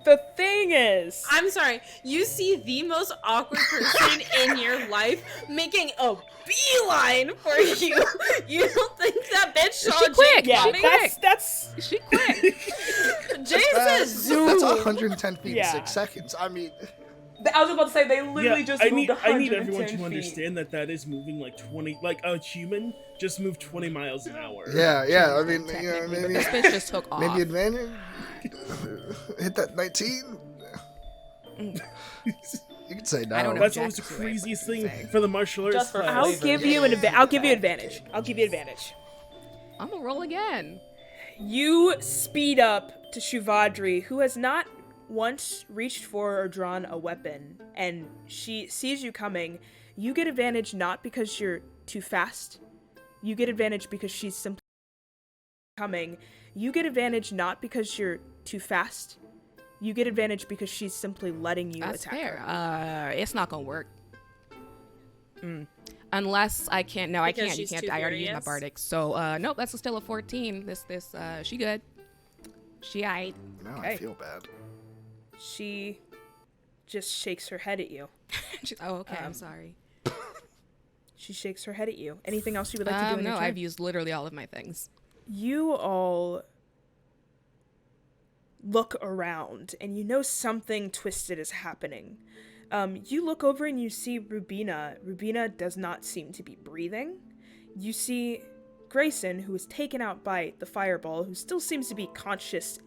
The thing is, I'm sorry. You see the most awkward person in your life making a beeline for you. You don't think that bitch saw She quick. Jay yeah, coming? that's She quick. Jay says zoom. That's 110 feet Yeah. in 6 seconds. I mean, I was about to say they literally just I moved need 110 everyone to feet. understand that is moving like 20, like a human just moved 20 miles an hour. yeah. I mean, Technically, but maybe this bitch just took off. maybe advantage. Hit that 19. You can say no. I don't know. That's always the Exactly. craziest What thing I'm saying. for the martial arts Just for class. I'll flavor. give you an I'll give you advantage. I'll give you advantage. I'm gonna roll again. You speed up to Shivadri, who has not once reached for or drawn a weapon, and she sees you coming. You get advantage not because you're too fast. You get advantage because she's simply coming. You get advantage not because you're too fast. You get advantage because she's simply letting you That's attack fair. her. It's not gonna work. Unless I can't. No, I Because can't. You she's can't. too I already used my furious? bardic. So nope. That's still a 14. She good. She aight. Now Okay. I feel bad. She just shakes her head at you. She's, oh, okay. I'm sorry. She shakes her head at you. Anything else you would like to do in No, your turn? I've used literally all of my things. You all look around and you know something twisted is happening. You look over and you see Rubina. Rubina does not seem to be breathing. You see Grayson, who was taken out by the fireball, who still seems to be conscious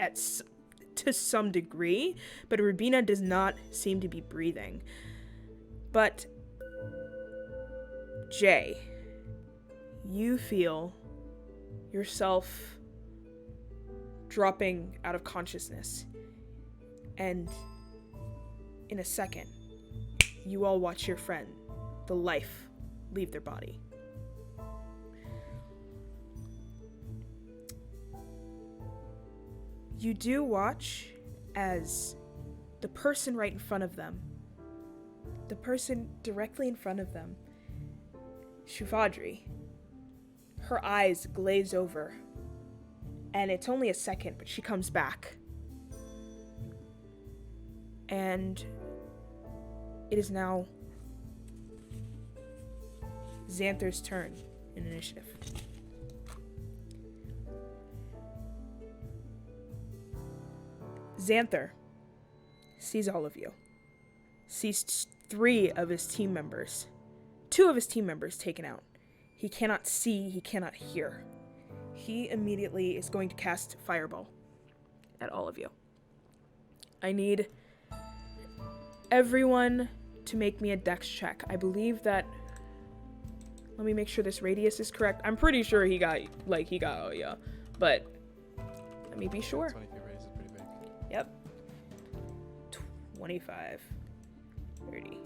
to some degree, but Rubina does not seem to be breathing. But Jay, you feel yourself dropping out of consciousness. And in a second, you all watch your friend, the life, leave their body. You do watch as the person right in front of them, the person directly in front of them, Shuvadri, her eyes glaze over, and it's only a second, but she comes back. And it is now Xanther's turn in initiative. Xanther sees all of you. Sees 3 of his team members. 2 of his team members taken out. He cannot see, he cannot hear. He immediately is going to cast Fireball at all of you. I need everyone to make me a dex check. I believe that... Let me make sure this radius is correct. I'm pretty sure he got yeah. But let me be sure. 20 feet radius is pretty big. Yep. 25. 30.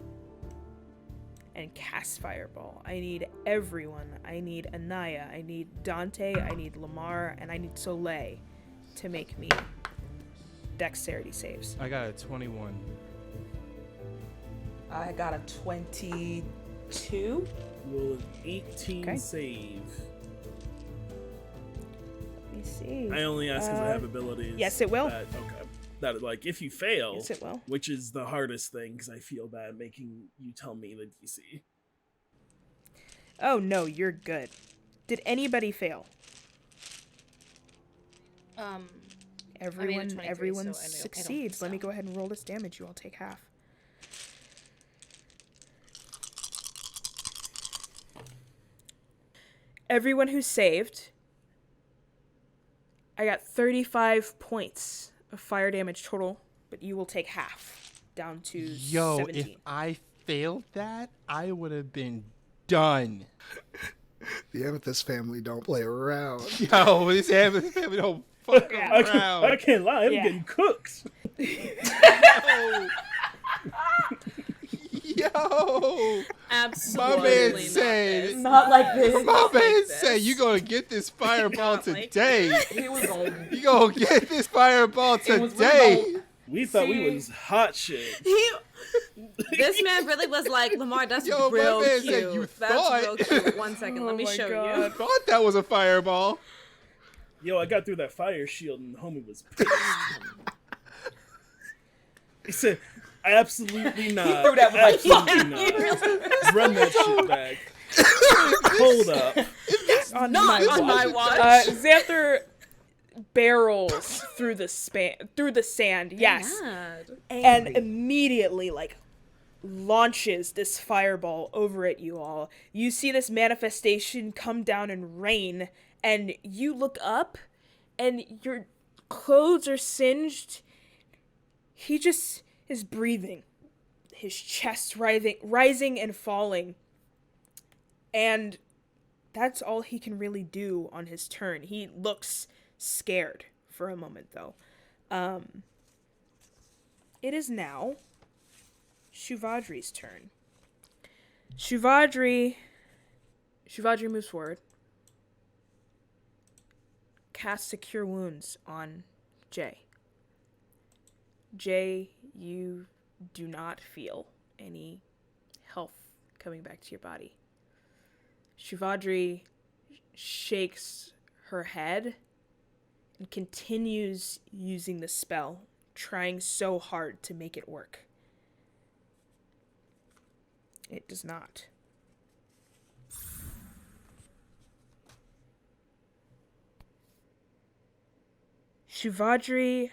And cast Fireball. I need everyone. I need Anaya. I need Dante. I need Lamar. And I need Soleil to make me dexterity saves. I got a 21. I got a 22. Will an 18 Okay. save? Let me see. I only ask because I have abilities. yes, it will. That like if you fail, Yes, it will. which is the hardest thing because I feel bad making you tell me the DC. Oh, no, you're good. Did anybody fail? Everyone, 23, everyone so I don't think succeeds. Let me so. go ahead and roll this damage. You all take half. Everyone who saved, I got 35 points of fire damage total, but you will take half, down to Yo, 17. if I failed that, I would have been done. The Amethyst family don't play around. Yo, this family don't fuck around. I can't lie, I'm Yeah. getting cooked. Yo, Absolutely my man not said, this. Not like this. my man this. said, you gonna get this fireball Not like today. He was on. You gonna get this fireball It was today. We thought we See? was hot shit. This man really was like, Lamar, that's Yo, my real man cute. said you That's thought. real cute. 1 second, Oh let me my show God. I thought that was a fireball. Yo, I got through that fire shield and the homie was pissed. He said, absolutely not. threw that with, like, Absolutely not. Run that shit back. Hold up. On Not my on watch. my watch. Xanther barrels through the sand. Yes. Mad. And immediately launches this fireball over at you all. You see this manifestation come down in rain, and you look up and your clothes are singed. He just is breathing, his chest rising and falling, and that's all he can really do on his turn. He looks scared for a moment, though. It is now Shuvadri's turn. Shuvadri moves forward, casts a Cure Wounds on Jay. Jay, you do not feel any health coming back to your body. Shuvadri shakes her head and continues using the spell, trying so hard to make it work. It does not. Shuvadri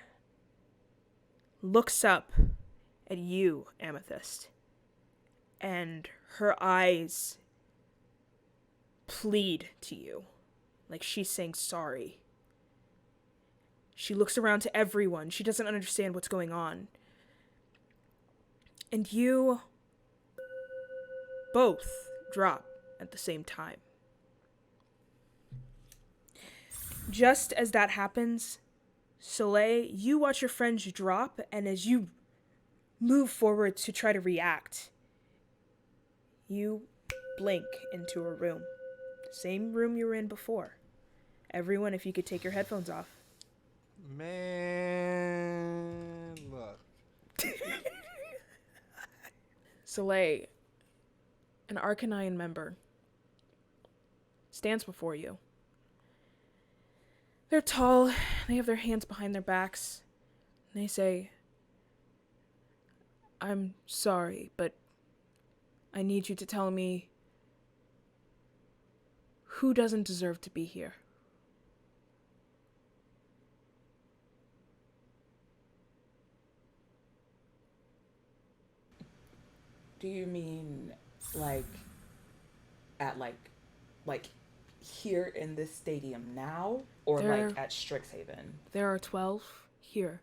looks up at you, Amethyst, and her eyes plead to you, like she's saying sorry. She looks around to everyone. She doesn't understand what's going on. And you both drop at the same time. Just as that happens, Soleil, you watch your friends drop, and as you move forward to try to react, you blink into a room. The same room you were in before. Everyone, if you could take your headphones off. Man, look. Soleil, an Archanaian member, stands before you. They're tall, they have their hands behind their backs, and they say, "I'm sorry, but I need you to tell me who doesn't deserve to be here." Do you mean at here in this stadium now, or at Strixhaven? There are 12 here,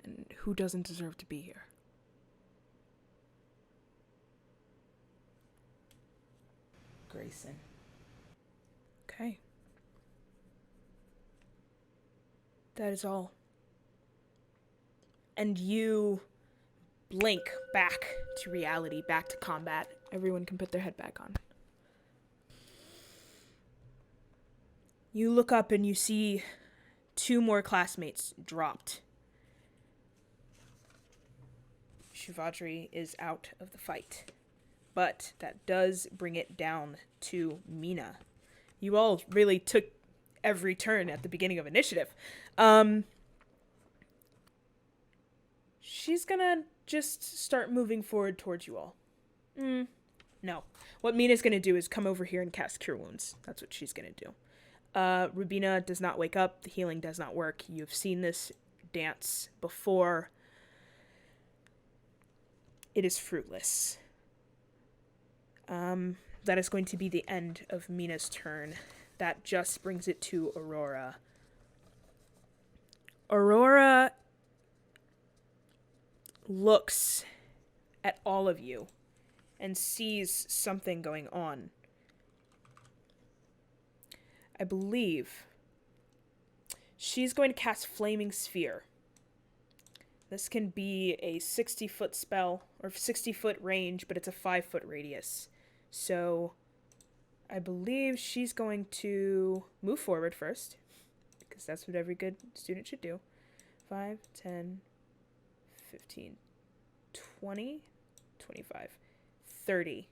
and who doesn't deserve to be here? Grayson. Okay. That is all. And you blink back to reality, back to combat. Everyone can put their head back on. You look up and you see 2 more classmates dropped. Shivadri is out of the fight. But that does bring it down to Mina. You all really took every turn at the beginning of initiative. She's gonna just start moving forward towards you all. No. What Mina's gonna do is come over here and cast Cure Wounds. That's what she's gonna do. Rubina does not wake up. The healing does not work. You've seen this dance before. It is fruitless. That is going to be the end of Mina's turn. That just brings it to Aurora. Aurora looks at all of you and sees something going on. I believe she's going to cast Flaming Sphere. This can be a 60-foot spell, or 60-foot range, but it's a 5-foot radius. So, I believe she's going to move forward first, because that's what every good student should do. 5, 10, 15, 20, 25, 30.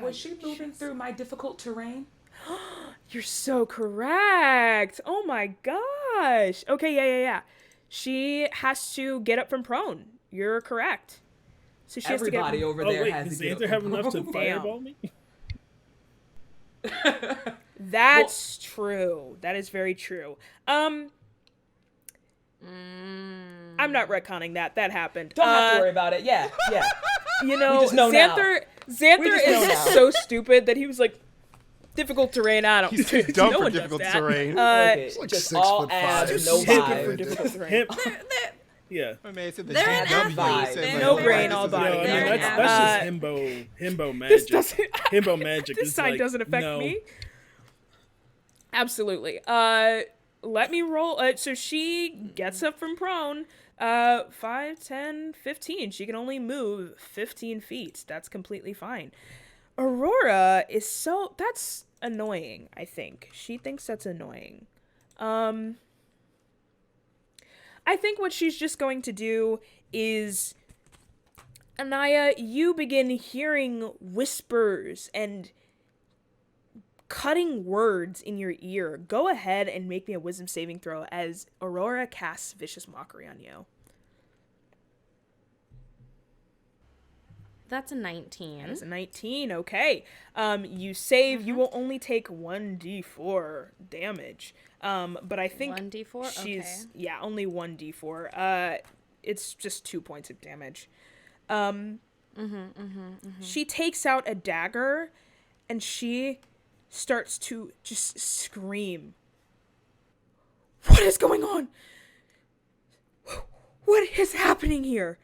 Was she moving through my difficult terrain? You're so correct. Oh my gosh. Okay, yeah. She has to get up from prone. You're correct. So she Everybody has to over there has does to get Xander up have from enough to prone. fireball me? That's true. That is very true. I'm not retconning that. That happened. Don't have to worry about it. Yeah. You know, We just know now. Xanther is so stupid that he was like, difficult terrain, I don't. He's too dumb No for one does difficult that. terrain. Okay, It's like just 6'5". all abs, no Super vibe. difficult terrain. Him, yeah. My man said the They're an GW athlete. said, They like, No oh, brain, this all is body. Yo, I like- mean, They're that's an just himbo This magic. doesn't. Himbo magic This is side like, doesn't affect no. me. Absolutely. Let me roll. So she gets up from prone. 5, 10, 15. She can only move 15 feet. That's completely fine. Aurora is so... That's annoying, I think. She thinks that's annoying. I think what she's just going to do is... Anaya, you begin hearing whispers and cutting words in your ear. Go ahead and make me a wisdom saving throw as Aurora casts Vicious Mockery on you. That's a 19. That is a 19, okay. You save, you will only take 1d4 damage. But I think 1d4? she's, Okay. yeah, only 1d4. It's just 2 points of damage. She takes out a dagger and she starts to just scream. What is going on? What is happening here?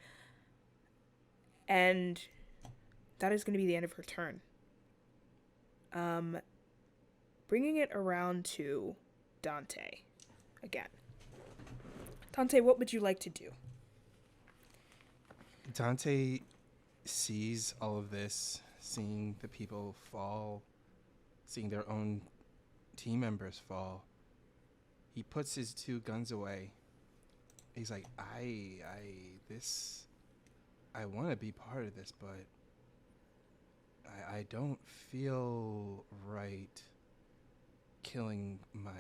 And that is going to be the end of her turn. Bringing it around to Dante again. Dante, what would you like to do? Dante sees all of this, seeing the people fall, seeing their own team members fall. He puts his 2 guns away. He's like, I want to be part of this, but I don't feel right killing my,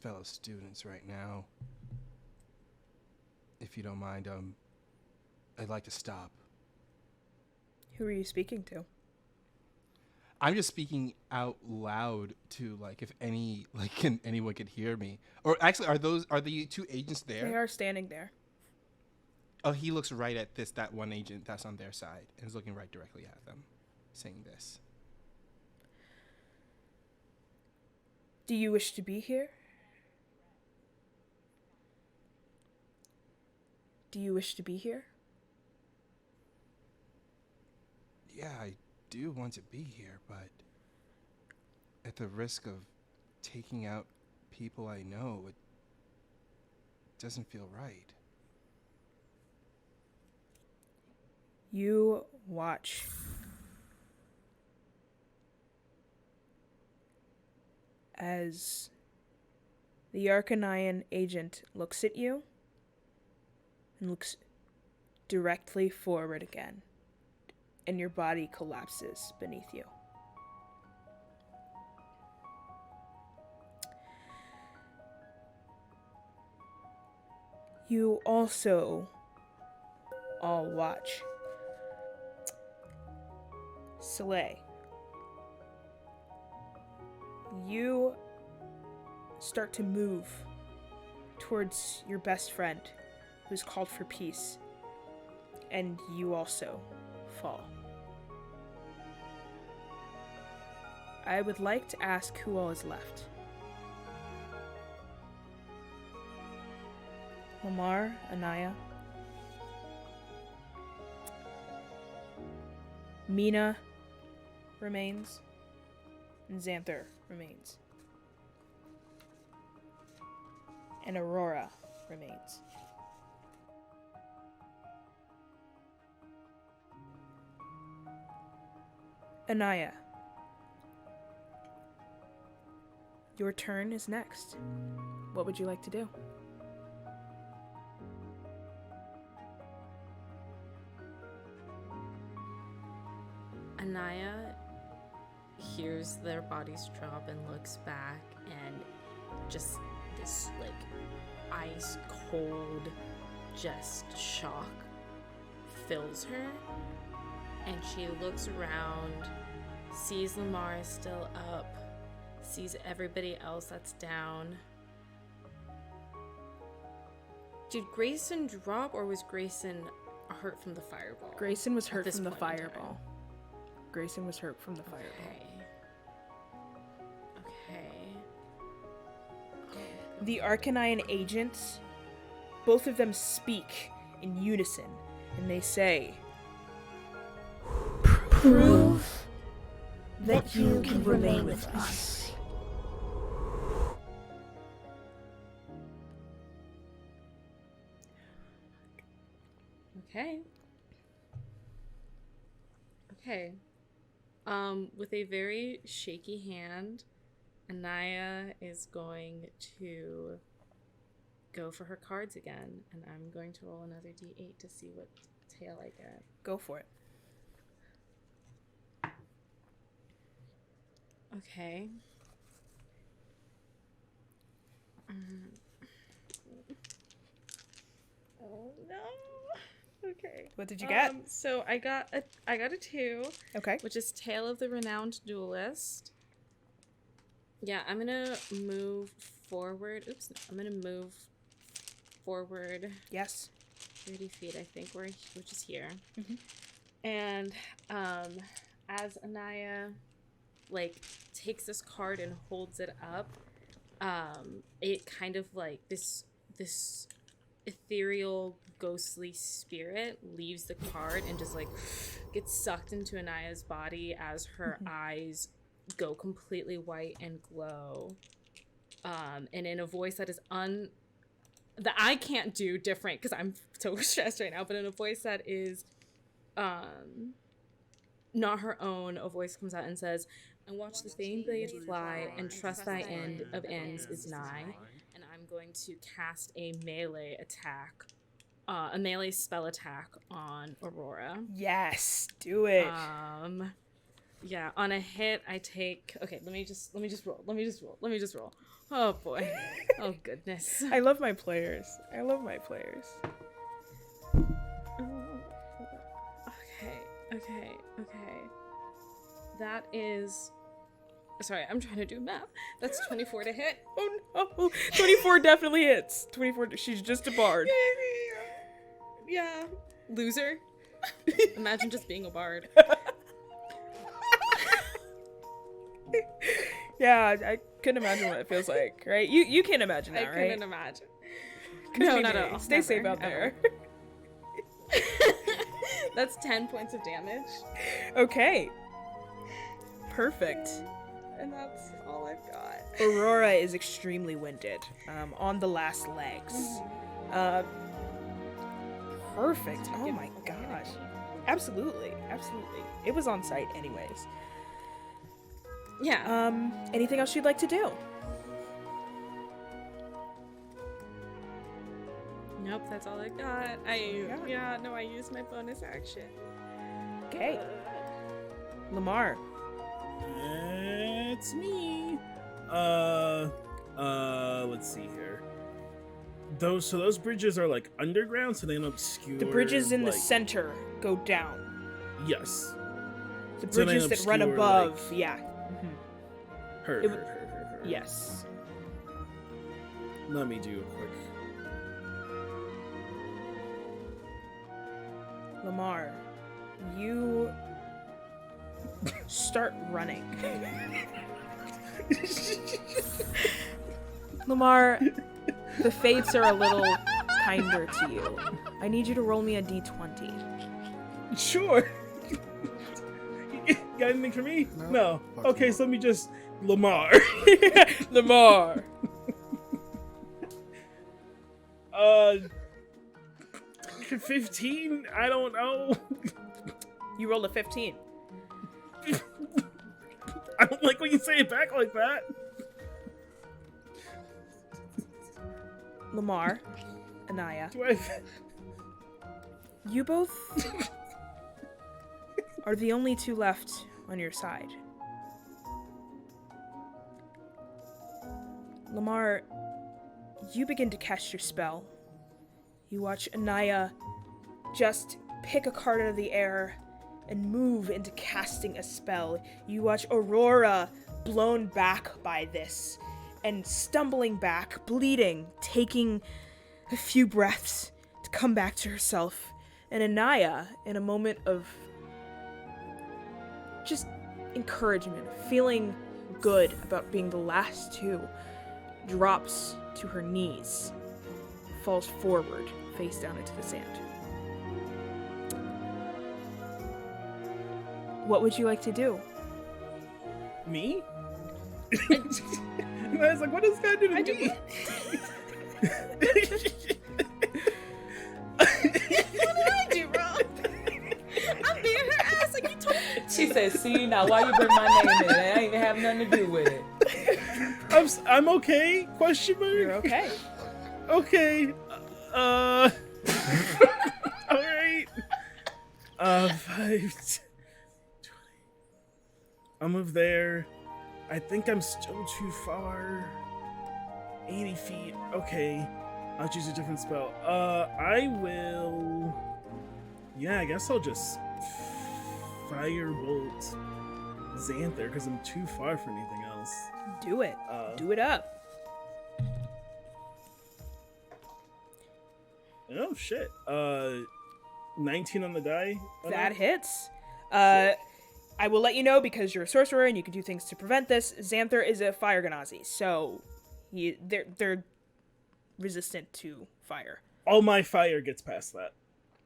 fellow students right now. If you don't mind, I'd like to stop. Who are you speaking to? I'm just speaking out loud to, if anyone could hear me. Or actually, are the 2 agents there? They are standing there. Oh, he looks right at that one agent that's on their side and is looking right directly at them, saying this. Do you wish to be here? Do you wish to be here? Yeah, I do want to be here, but at the risk of taking out people I know, it doesn't feel right. You watch as the Archanaian agent looks at you and looks directly forward again, and your body collapses beneath you. You also all watch Soleil. You start to move towards your best friend who's called for peace, and you also fall. I would like to ask who all is left. Lamar, Anaya, Mina remains, and Xanther remains. And Aurora remains. Anaya, your turn is next. What would you like to do? Anaya hears their bodies drop and looks back, and just this ice cold just shock fills her, and she looks around, sees Lamar is still up, sees everybody else that's down. Did Grayson drop, or was Grayson hurt from the fireball? Grayson was hurt this from the point in time? fireball. Grayson was hurt from the fireball. Okay. The Archanaian agents, both of them speak in unison, and they say, Prove that you can remain with us. Okay. With a very shaky hand, Anaya is going to go for her cards again, and I'm going to roll another d8 to see what tail I get. go for it. Okay. Oh no. Okay. What did you get? So I got a 2, Okay. which is Tale of the Renowned Duelist. Yeah, I'm gonna move forward. Oops, no, I'm gonna move forward Yes. 30 feet, I think, which is here. Mhm. And as Anaya takes this card and holds it up, it kind of like this ethereal ghostly spirit leaves the card and just like gets sucked into Anaya's body as her eyes go completely white and glow, and in a voice that is that I can't do different because I'm so stressed right now, but in a voice that is not her own, a voice comes out and says, "And watch the famed blade fly, and trust thy end of ends is nigh." And I'm going to cast a melee attack, a melee spell attack on Aurora. Yes, do it. Yeah, on a hit, I take. Okay, let me just roll. Oh boy. Oh goodness. I love my players. Okay. That is. Sorry, I'm trying to do math. That's 24 to hit. Oh no, 24 definitely hits. 24. She's just a bard. Yeah. Loser. Imagine just being a bard. Yeah, I couldn't imagine what it feels like, right? You can't imagine that, right? I couldn't imagine. No, not at all. Stay Never, safe out ever. there. That's 10 points of damage. Okay. Perfect. And that's all I've got. Aurora is extremely winded, on the last legs. Perfect. Oh my gosh. Absolutely. It was on site anyways. Yeah. Anything else you'd like to do? Nope, that's all I got. I used my bonus action. Okay. Lamar. It's me. Let's see here. Those bridges are like underground, so they don't obscure. The bridges in the like, center go down. Yes. The So they bridges that run obscure, above, like, yeah. Her. Yes. Let me do a quick. Lamar, you start running. Lamar, the fates are a little kinder to you. I need you to roll me a d20. Sure. You got anything for me? No. Okay, so let me just Lamar. Lamar. 15? I don't know. You rolled a 15. I don't like when you say it back like that. Lamar, Anaya, Do I? you both are the only two left on your side. Lamar, you begin to cast your spell. You watch Anaya just pick a card out of the air and move into casting a spell. You watch Aurora blown back by this and stumbling back, bleeding, taking a few breaths to come back to herself. And Anaya, in a moment of just encouragement, feeling good about being the last two, drops to her knees, falls forward, face down into the sand. What would you like to do? Me? And I was like, what does that do to me? What did I do wrong? I'm being her ass like you told me. She said, see, now why you bring my name in? I ain't even have nothing to do with it. I'm okay? Question mark? You're okay. Okay. Alright. 5. I'll move there. I think I'm still too far. 80 feet. Okay. I'll choose a different spell. I will... Yeah, I guess I'll just firebolt Xanther because I'm too far for anything else. Do it. Do it up. Oh, shit. 19 on the die? That hits. I will let you know because you're a sorcerer and you can do things to prevent this. Xanther is a fire genasi, so They're resistant to fire. All my fire gets past that.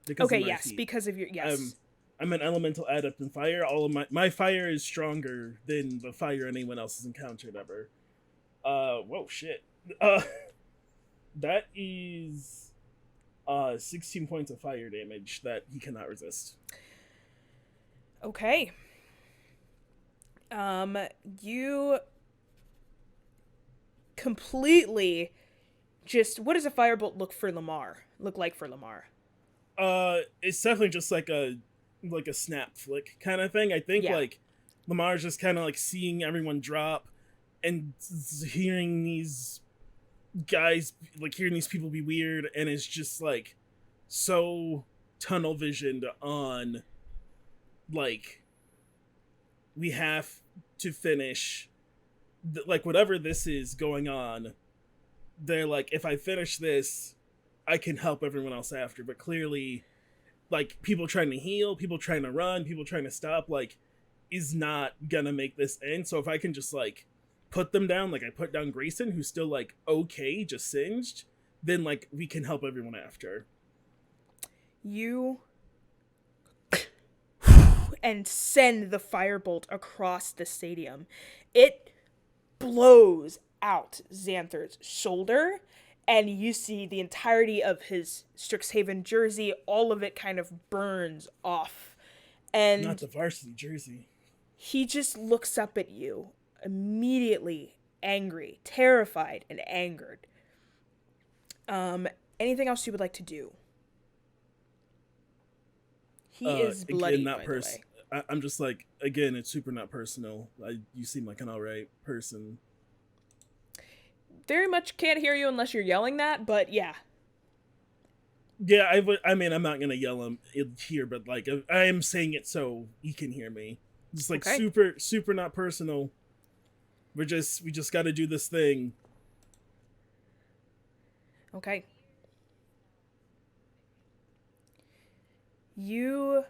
Because Okay, of my yes, feat. because of your yes. I'm an elemental adept in fire. All of my fire is stronger than the fire anyone else has encountered ever. Whoa, shit. That is 16 points of fire damage that he cannot resist. Okay. You completely just, what does a firebolt look like for Lamar? It's definitely just like a snap flick kind of thing. I think like Lamar's just kind of like seeing everyone drop and hearing these guys, like hearing these people be weird, and it's just like so tunnel visioned on like we have to finish like whatever this is going on. They're like, if I finish this, I can help everyone else after. But clearly, like, people trying to heal, people trying to run, people trying to stop, like, is not gonna make this end. So if I can just, like, put them down, like I put down Grayson, who's still, like, okay, just singed, then, like, we can help everyone after. You and send the firebolt across the stadium. It blows out Xanther's shoulder, and you see the entirety of his Strixhaven jersey, all of it kind of burns off. And not the varsity jersey. He just looks up at you, immediately angry, terrified, and angered. Anything else you would like to do? He is bloody, again, not by the way. I'm just like, again, it's super not personal. You seem like an alright person. Very much can't hear you unless you're yelling that, but yeah. Yeah, I mean, I'm not gonna yell him here, but like, I am saying it so he can hear me. Just like super not personal. We just got to do this thing. Okay. You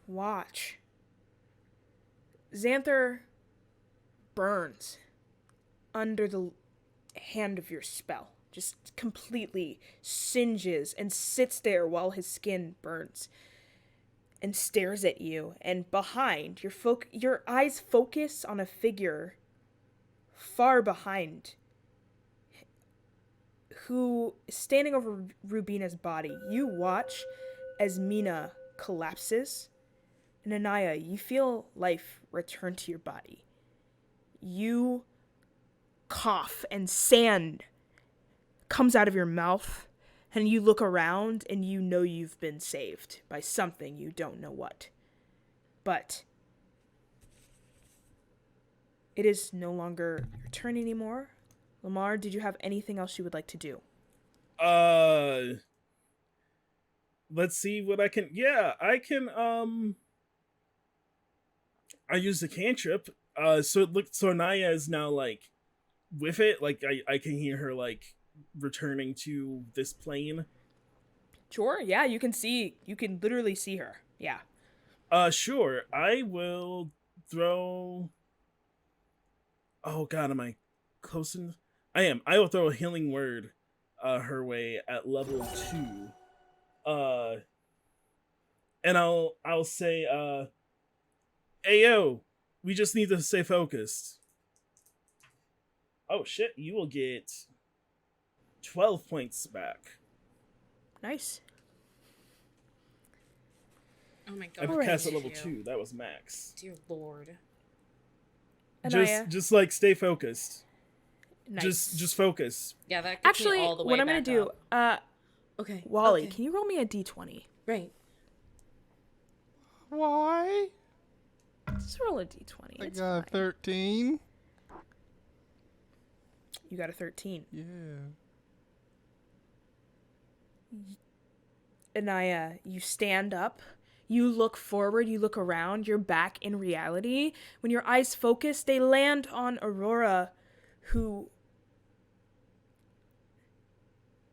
watch. Xanther burns under the hand of your spell. Just completely singes and sits there while his skin burns and stares at you. And behind, your eyes focus on a figure far behind who is standing over Rubina's body. You watch as Mina collapses. And Anaya, you feel life return to your body. You cough and sand comes out of your mouth, and you look around and you know you've been saved by something, you don't know what. But it is no longer your turn anymore. Lamar, did you have anything else you would like to do? Let's see what I can. Yeah, I can. I used a cantrip. So Anaya is now like with it. Like I can hear her like returning to this plane. Sure. Yeah, you can literally see her. Yeah. Sure. I will throw. Oh God, am I close enough? I am. I will throw a healing word her way at level 2. And I'll say, Ayo, we just need to stay focused. Oh shit, you will get 12 points back. Nice. Oh my god. I cast at level 2. That was max. Dear lord. Anaya. Just like stay focused. Nice. Just focus. Yeah, that gets Actually, me all the way what I'm gonna back do, up. Okay. Wally, okay. can you roll me a d20? Right. Why? Just roll a d20. I It's got a fine. 13. You got a 13. Yeah. Anaya, you stand up. You look forward. You look around. You're back in reality. When your eyes focus, they land on Aurora, who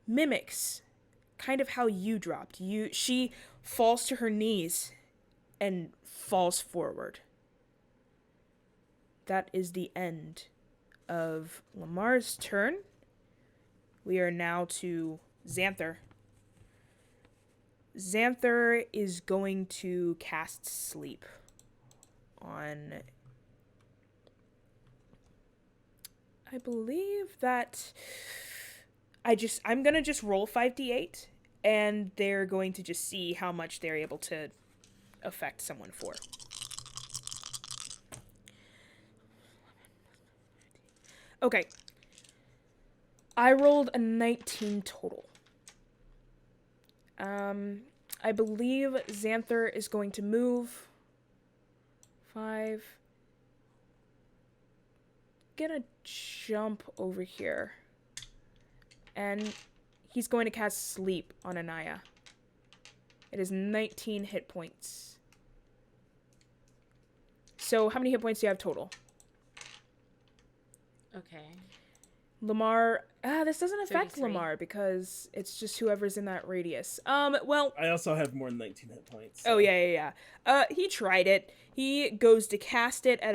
mimics kind of how you dropped. She falls to her knees and falls forward. that is the end of Lamar's turn. We are now to Xanther. Xanther is going to cast Sleep on... I believe that... I'm going to just roll 5d8, and they're going to just see how much they're able to affect someone for. Okay. I rolled a 19 total. I believe Xanther is going to move 5. Gonna jump over here. And he's going to cast Sleep on Anaya. It is 19 hit points. So how many hit points do you have total? Okay. Lamar, this doesn't affect 33. Lamar because it's just whoever's in that radius. Well, I also have more than 19 hit points. oh yeah. He tried it. He goes to cast it at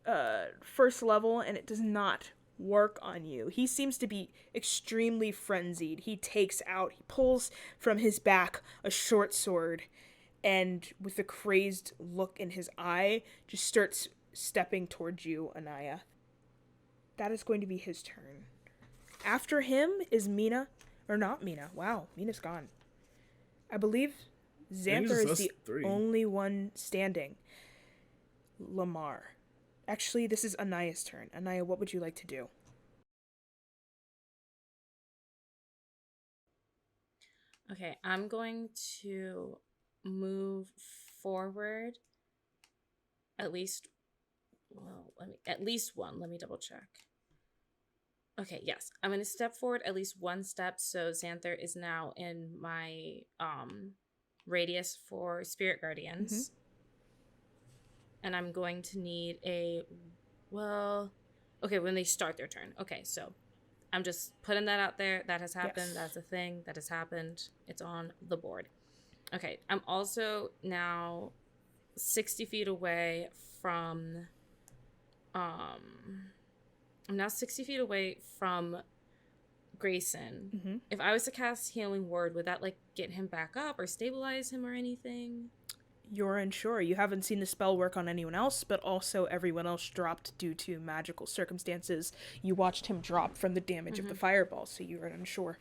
a first level, and it does not work on you. He seems to be extremely frenzied. He pulls from his back a short sword, and with a crazed look in his eye, just starts stepping towards you, Anaya. That is going to be his turn. After him is Mina. Or not Mina. Wow, Mina's gone. I believe Xanther is the only one standing. Lamar. Actually, this is Anaya's turn. Anaya, what would you like to do? Okay, I'm going to move forward at least one. Let me double check. Okay, yes. I'm going to step forward at least one step, so Xanther is now in my radius for Spirit Guardians. Mm-hmm. And I'm going to need when they start their turn. Okay, so I'm just putting that out there. That has happened. Yes. That's a thing that has happened. It's on the board. Okay, I'm also now 60 feet away from... I'm now 60 feet away from Grayson. Mm-hmm. If I was to cast Healing Word, would that, get him back up or stabilize him or anything? You're unsure. You haven't seen the spell work on anyone else, but also everyone else dropped due to magical circumstances. You watched him drop from the damage of the fireball, so you are unsure.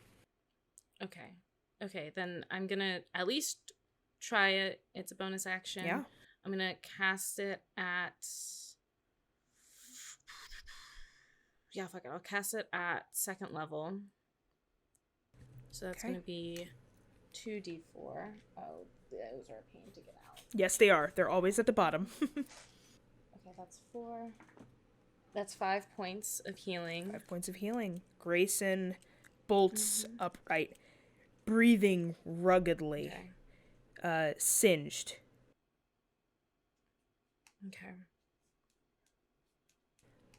Okay, then I'm gonna at least try it. It's a bonus action. Yeah. I'm gonna cast it at... Yeah, fuck it. I'll cast it at 2nd level. So that's going to be 2d4. Oh, those are a pain to get out. Yes, they are. They're always at the bottom. Okay, that's 4. That's 5 points of healing. 5 points of healing. Grayson bolts upright, breathing ruggedly, singed. Okay.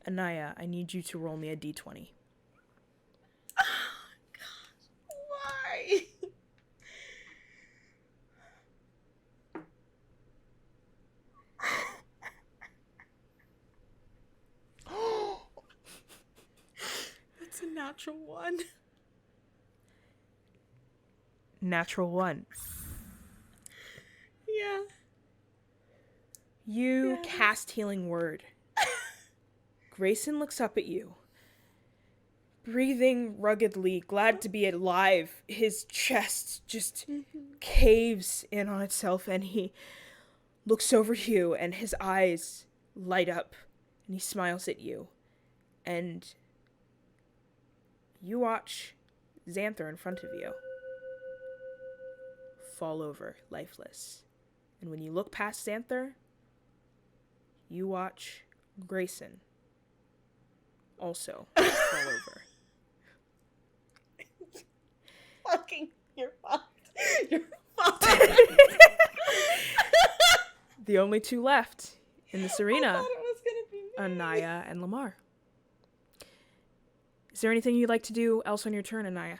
Anaya, I need you to roll me a d20. Why? That's a natural 1. Natural 1. Yeah. You cast Healing Word. Grayson looks up at you, breathing ruggedly, glad to be alive. His chest just caves in on itself, and he looks over you, and his eyes light up, and he smiles at you. And you watch Xanther in front of you fall over, lifeless. And when you look past Xanther, you watch Grayson also fall over. Fucking, you're fucked. You're fucked. The only two left in this arena, I thought it was gonna be me. Anaya and Lamar. Is there anything you'd like to do else on your turn, Anaya?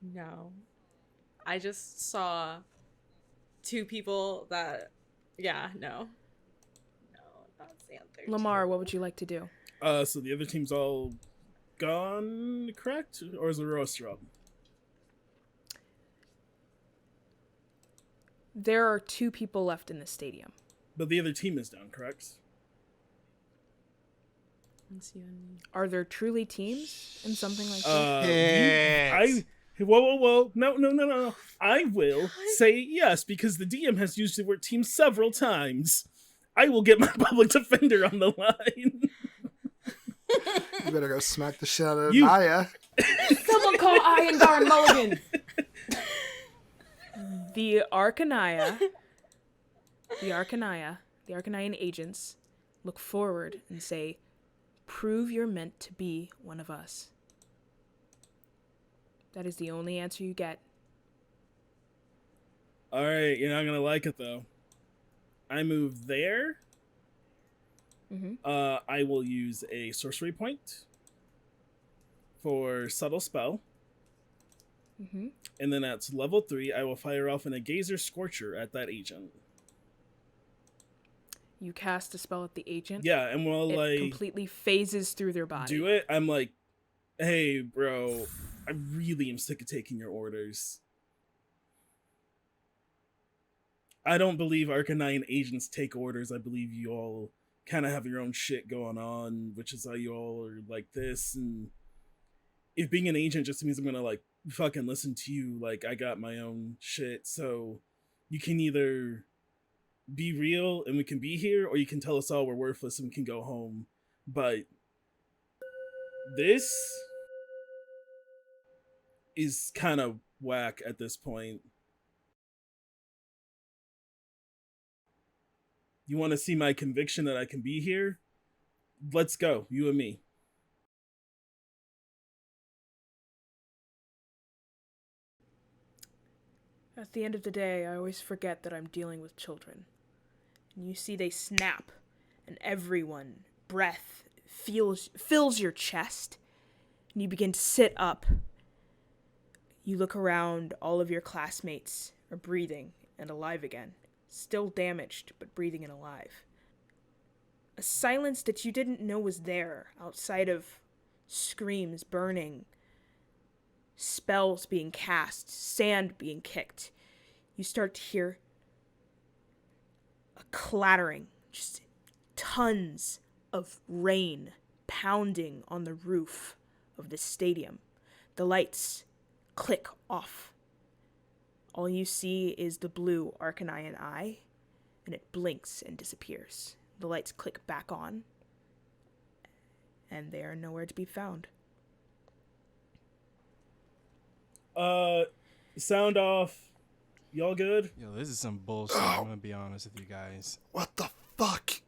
No. I just saw two people that, yeah, no, not Xanther. Lamar, what would you like to do? So the other team's all gone, correct? Or is the roster up? There are 2 people left in the stadium. But the other team is down, correct? It's you and me. Are there truly teams in something like this? Whoa. No. I will say yes, because the DM has used the word team several times. I will get my public defender on the line. You better go smack the shit out of Naya. Someone call Iron Darn Mulligan. The Archanaian Agents look forward and say, "Prove you're meant to be one of us." That is the only answer you get. Alright, you're not gonna like it though. I move there. Mm-hmm. I will use a sorcery point for subtle spell. Mm-hmm. And then at level 3, I will fire off a Gazer Scorcher at that agent. You cast a spell at the agent. Yeah, and while it completely phases through their body. do it, I'm like, hey, bro, I really am sick of taking your orders. I don't believe Archanaian agents take orders. I believe you all kind of have your own shit going on, which is how you all are like this. And if being an agent just means I'm gonna like fucking listen to you, like I got my own shit. So you can either be real and we can be here, or you can tell us all we're worthless and we can go home. But this is kind of whack at this point. You want to see my conviction that I can be here? Let's go, you and me. At the end of the day, I always forget that I'm dealing with children. And you see they snap, and everyone, breath, fills your chest, and you begin to sit up. You look around, all of your classmates are breathing and alive again. Still damaged, but breathing and alive. A silence that you didn't know was there, outside of screams, burning, spells being cast, sand being kicked. You start to hear a clattering, just tons of rain pounding on the roof of the stadium. The lights click off. All you see is the blue Archanaian eye, and it blinks and disappears. The lights click back on, and they are nowhere to be found. Sound off. Y'all good? Yo, this is some bullshit. I'm gonna be honest with you guys. What the fuck?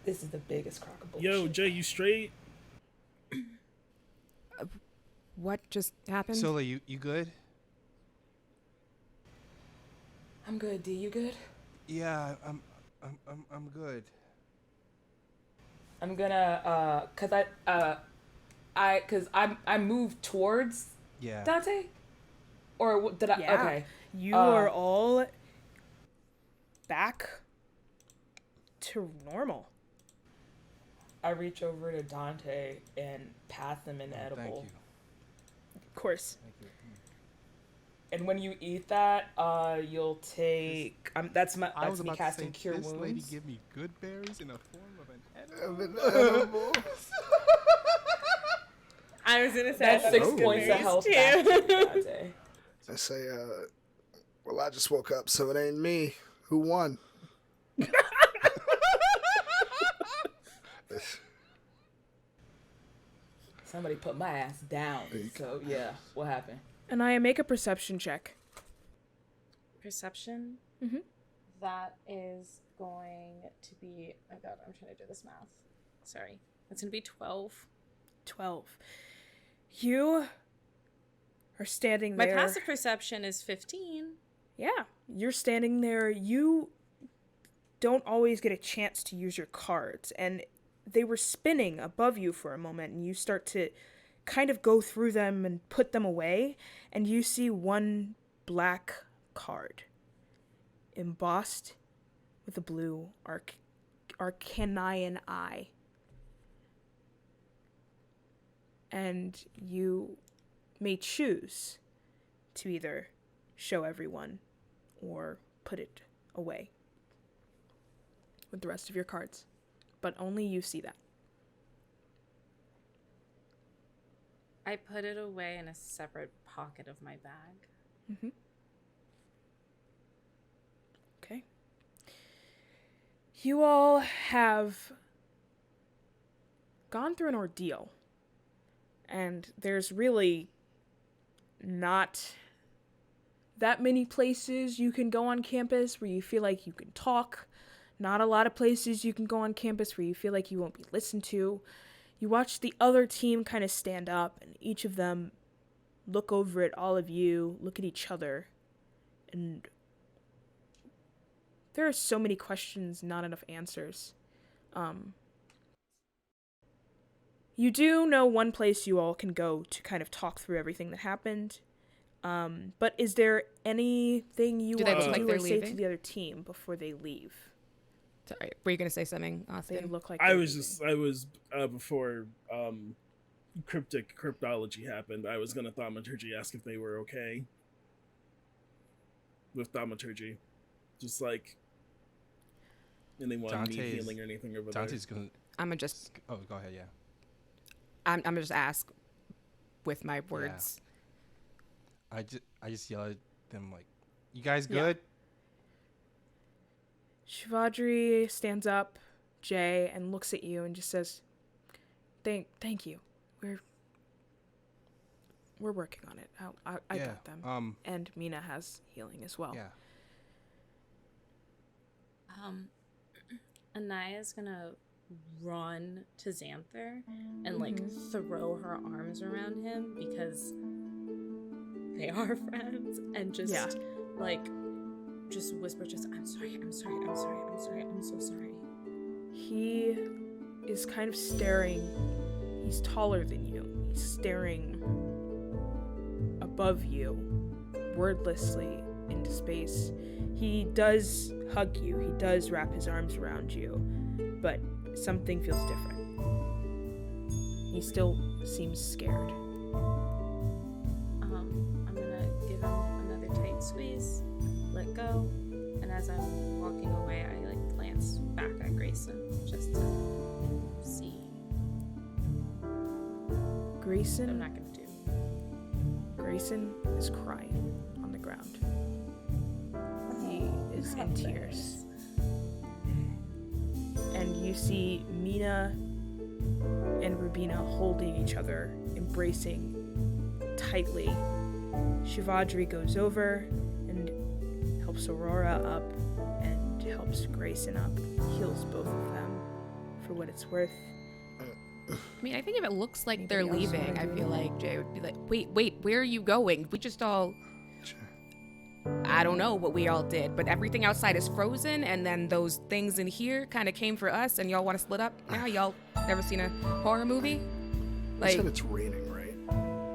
This is the biggest crock of bullshit. Yo, Jay, you straight? What just happened? Sola, you good? I'm good. D, you good? Yeah, I'm good. I'm gonna cause I moved towards Yeah. Dante, or did I? Yeah. Okay. You are all back to normal. I reach over to Dante and pass him an edible. Thank you. Of course. Thank you. And when you eat that, you'll take. That's me casting Cure this Wounds. lady give me good berries in a form of an edible. Edible. I was gonna say That's 6 Oh. points of health too. back to you, Dante. I say, well, I just woke up, so it ain't me. Who won? Somebody put my ass down. So yeah, what happened? And I make a perception check. Perception. Mm-hmm. That is going to be. Oh god, I'm trying to do this math. Sorry, that's gonna be 12. 12. You are standing My there. passive perception is 15. Yeah, you're standing there. You don't always get a chance to use your cards, and they were spinning above you for a moment, and you start to kind of go through them and put them away, and you see one black card embossed with a blue Archanaian eye. And you may choose to either show everyone or put it away with the rest of your cards. But only you see that. I put it away in a separate pocket of my bag. Mm-hmm. Okay. You all have gone through an ordeal. And there's really not that many places you can go on campus where you feel like you can talk. Not a lot of places you can go on campus where you feel like you won't be listened to. You watch the other team kind of stand up, and each of them look over at all of you, look at each other, and there are so many questions, not enough answers. You do know one place you all can go to kind of talk through everything that happened. But is there anything you Do they want look to like do or they're say to leaving? the other team before they leave? Sorry, were you going to say something, They Austin? look like I they're was leaving. before cryptology happened, I was gonna thaumaturgy ask if they were okay with thaumaturgy, just like anyone need healing or anything over Dante's gonna. I'm going to just... Oh, go ahead. Yeah. I'm gonna just ask with my words. I just yell at them like, "You guys good?" Shivadri stands up, Jay, and looks at you and just says, "Thank you. We're working on it. I Yeah, got them. And Mina has healing as well." Yeah. Anaya's gonna run to Xanther and like throw her arms around him because they are friends, and just just whisper, I'm sorry, I'm so sorry. He is kind of staring. He's taller than you. He's staring above you, wordlessly into space. He does hug you. He does wrap his arms around you, but something feels different. He still seems scared. I'm gonna give him another tight squeeze, let go, and as I'm walking away, I like glance back at Grayson just to see. Grayson. I'm not gonna do. Grayson is crying on the ground. He is in tears. And you see Mina and Rubina holding each other, embracing tightly. Shivadri goes over and helps Aurora up and helps Grayson up, heals both of them for what it's worth. I mean, I think if it looks like Anybody they're else leaving, wanna I do feel anything? like Jay would be like, wait, where are you going? We just all... I don't know what we all did, but everything outside is frozen, and then those things in here kind of came for us, and y'all want to split up now? Y'all never seen a horror movie? You Like, said it's raining, right?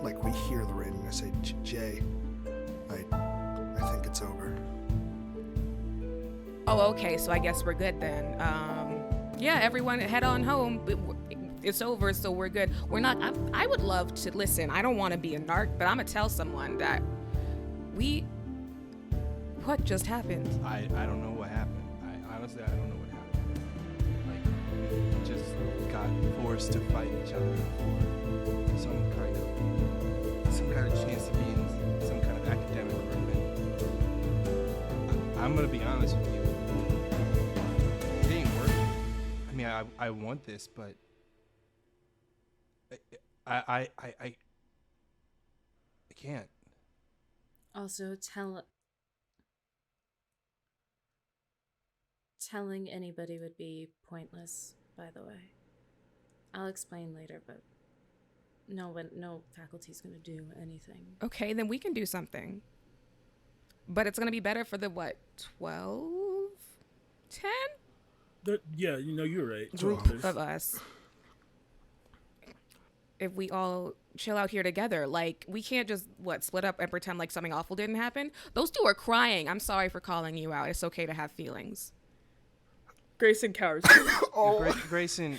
Like we hear the rain, and I say, Jay, I think it's over. oh, okay, so I guess we're good then. Yeah, everyone head on home. It's over, so we're good. We're not, I would love to, listen, I don't want to be a narc, but I'm going to tell someone that what just happened? I don't know what happened. I honestly don't know what happened. Like, we just got forced to fight each other for some kind of chance to be in some kind of academic room. And I'm gonna be honest with you. It ain't working. I mean, I want this, but I can't. Also, telling anybody would be pointless, by the way. I'll explain later, but no faculty's gonna do anything. Okay, then we can do something. But it's going to be better for the, what, 12? 10? Yeah, you're right. Group There's- of us. If we all chill out here together. Like, we can't just, split up and pretend like something awful didn't happen. Those two are crying. I'm sorry for calling you out. It's okay to have feelings. Grayson cowers. Yo, Grayson.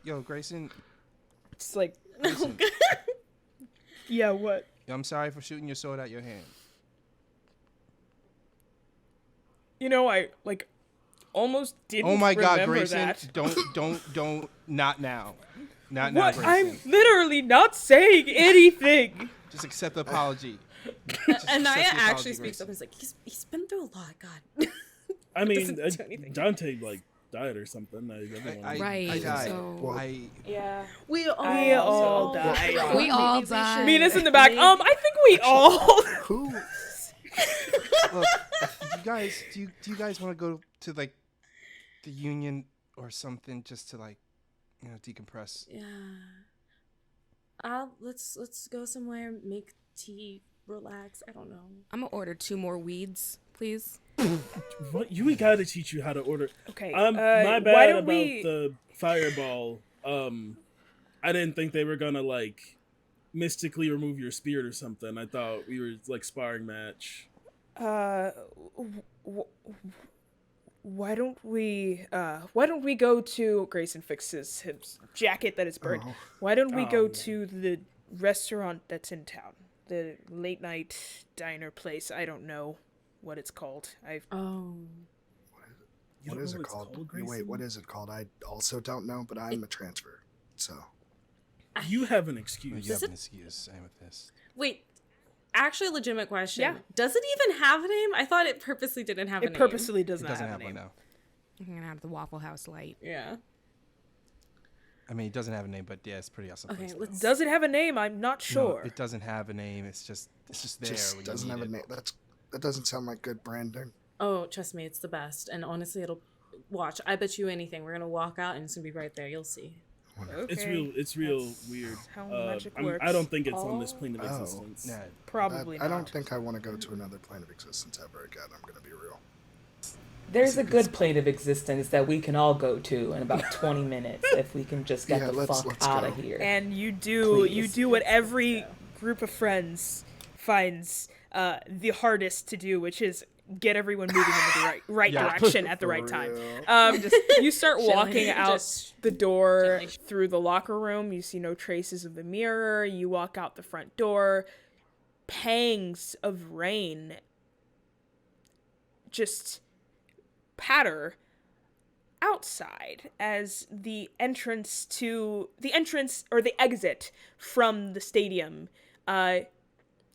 Yo, Grayson. It's like, Grayson. yeah, what? Yo, I'm sorry for shooting your sword out your hand. You know, I almost didn't. Oh my God, remember Grayson! that. Don't, not now, not What? now, I'm Grayson. literally not saying anything. Just accept the apology. Anaya accept the actually apology, speaks up Grayson. and is like, he's been through a lot. God. I mean, doesn't do anything. Dante like died or something. Everyone- Right, I died. so- Yeah. We all died. We all Maybe we died. should- Venus in the back. I think we all. Who? Look, do you guys want to go to like the Union or something just to like, decompress? Yeah. Let's go somewhere, make tea, relax. I don't know. I'm gonna order 2 more weeds, please. What? We gotta teach you how to order. Okay. My why bad don't about we? the fireball. I didn't think they were gonna like mystically remove your spirit or something. I thought we were like sparring match. Why don't we go to Grayson fixes his jacket that is burned. Oh. Why don't we go man. to the restaurant that's in town? The late night diner place. I don't know what it's called. Oh. You What don't is know it it's called? Wait, Grayson? what is it called? I also don't know, but I'm a transfer. So You have an You excuse. have an excuse. Amethyst. Wait. Actually, legitimate question. Yeah. Does it even have a name? I thought it purposely didn't have a It name. purposely does It not doesn't have have a one name. now. I'm gonna have the Waffle House light. Yeah. I mean, it doesn't have a name, but yeah, it's a pretty awesome. Okay, place now. let's. Does it have a name? I'm not sure. No, it doesn't have a name. It's just there. just when doesn't you have a need name. it. That doesn't sound like good branding. Oh, trust me, it's the best. And honestly, it'll. Watch. I bet you anything. We're gonna walk out and it's gonna be right there. You'll see. Okay. It's real That's weird. how magic I works. don't think it's on this plane of Oh. existence. Nah, Probably I not. don't think I want to go to another plane of existence ever again. I'm gonna be real. There's a good plane of existence that we can all go to in about 20 minutes if we can just get Yeah, the let's fuck out of go. here. And you do Please. what every group of friends finds the hardest to do, which is get everyone moving in the right Yeah. direction at the For right time. real. Just you start walking out Just the door gently. through the locker room. You see no traces of the mirror. You walk out the front door. Pangs of rain just patter outside as the entrance or the exit from the stadium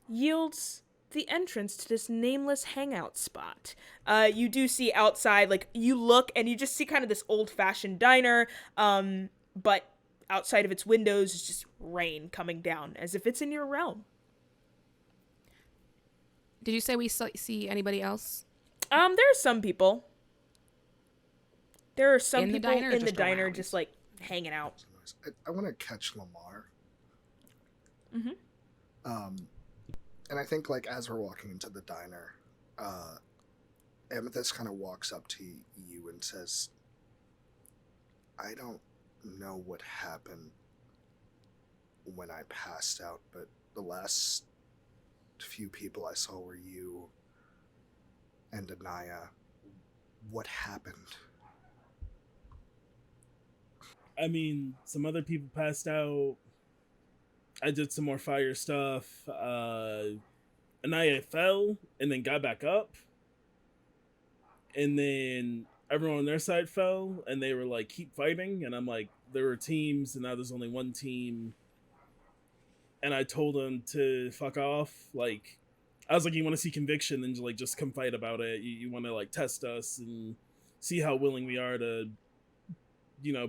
yields the entrance to this nameless hangout spot. You do see outside, like, you look and you just see kind of this old-fashioned diner, but outside of its windows is just rain coming down as if it's in your realm. Did you say we see anybody else? There are some people. There are some In the people diner or in the just diner around? just, like, hanging out. I want to catch Lamar. Mm-hmm. And I think, like, as we're walking into the diner, Amethyst kind of walks up to you and says, I don't know what happened when I passed out, but the last few people I saw were you and Anaya. What happened? I mean, some other people passed out. I did some more fire stuff. Anaya fell and then got back up. And then everyone on their side fell and they were like, keep fighting. And I'm like, there were teams and now there's only one team. And I told them to fuck off. Like, I was like, you want to see conviction, then just come fight about it. You want to like test us and see how willing we are to,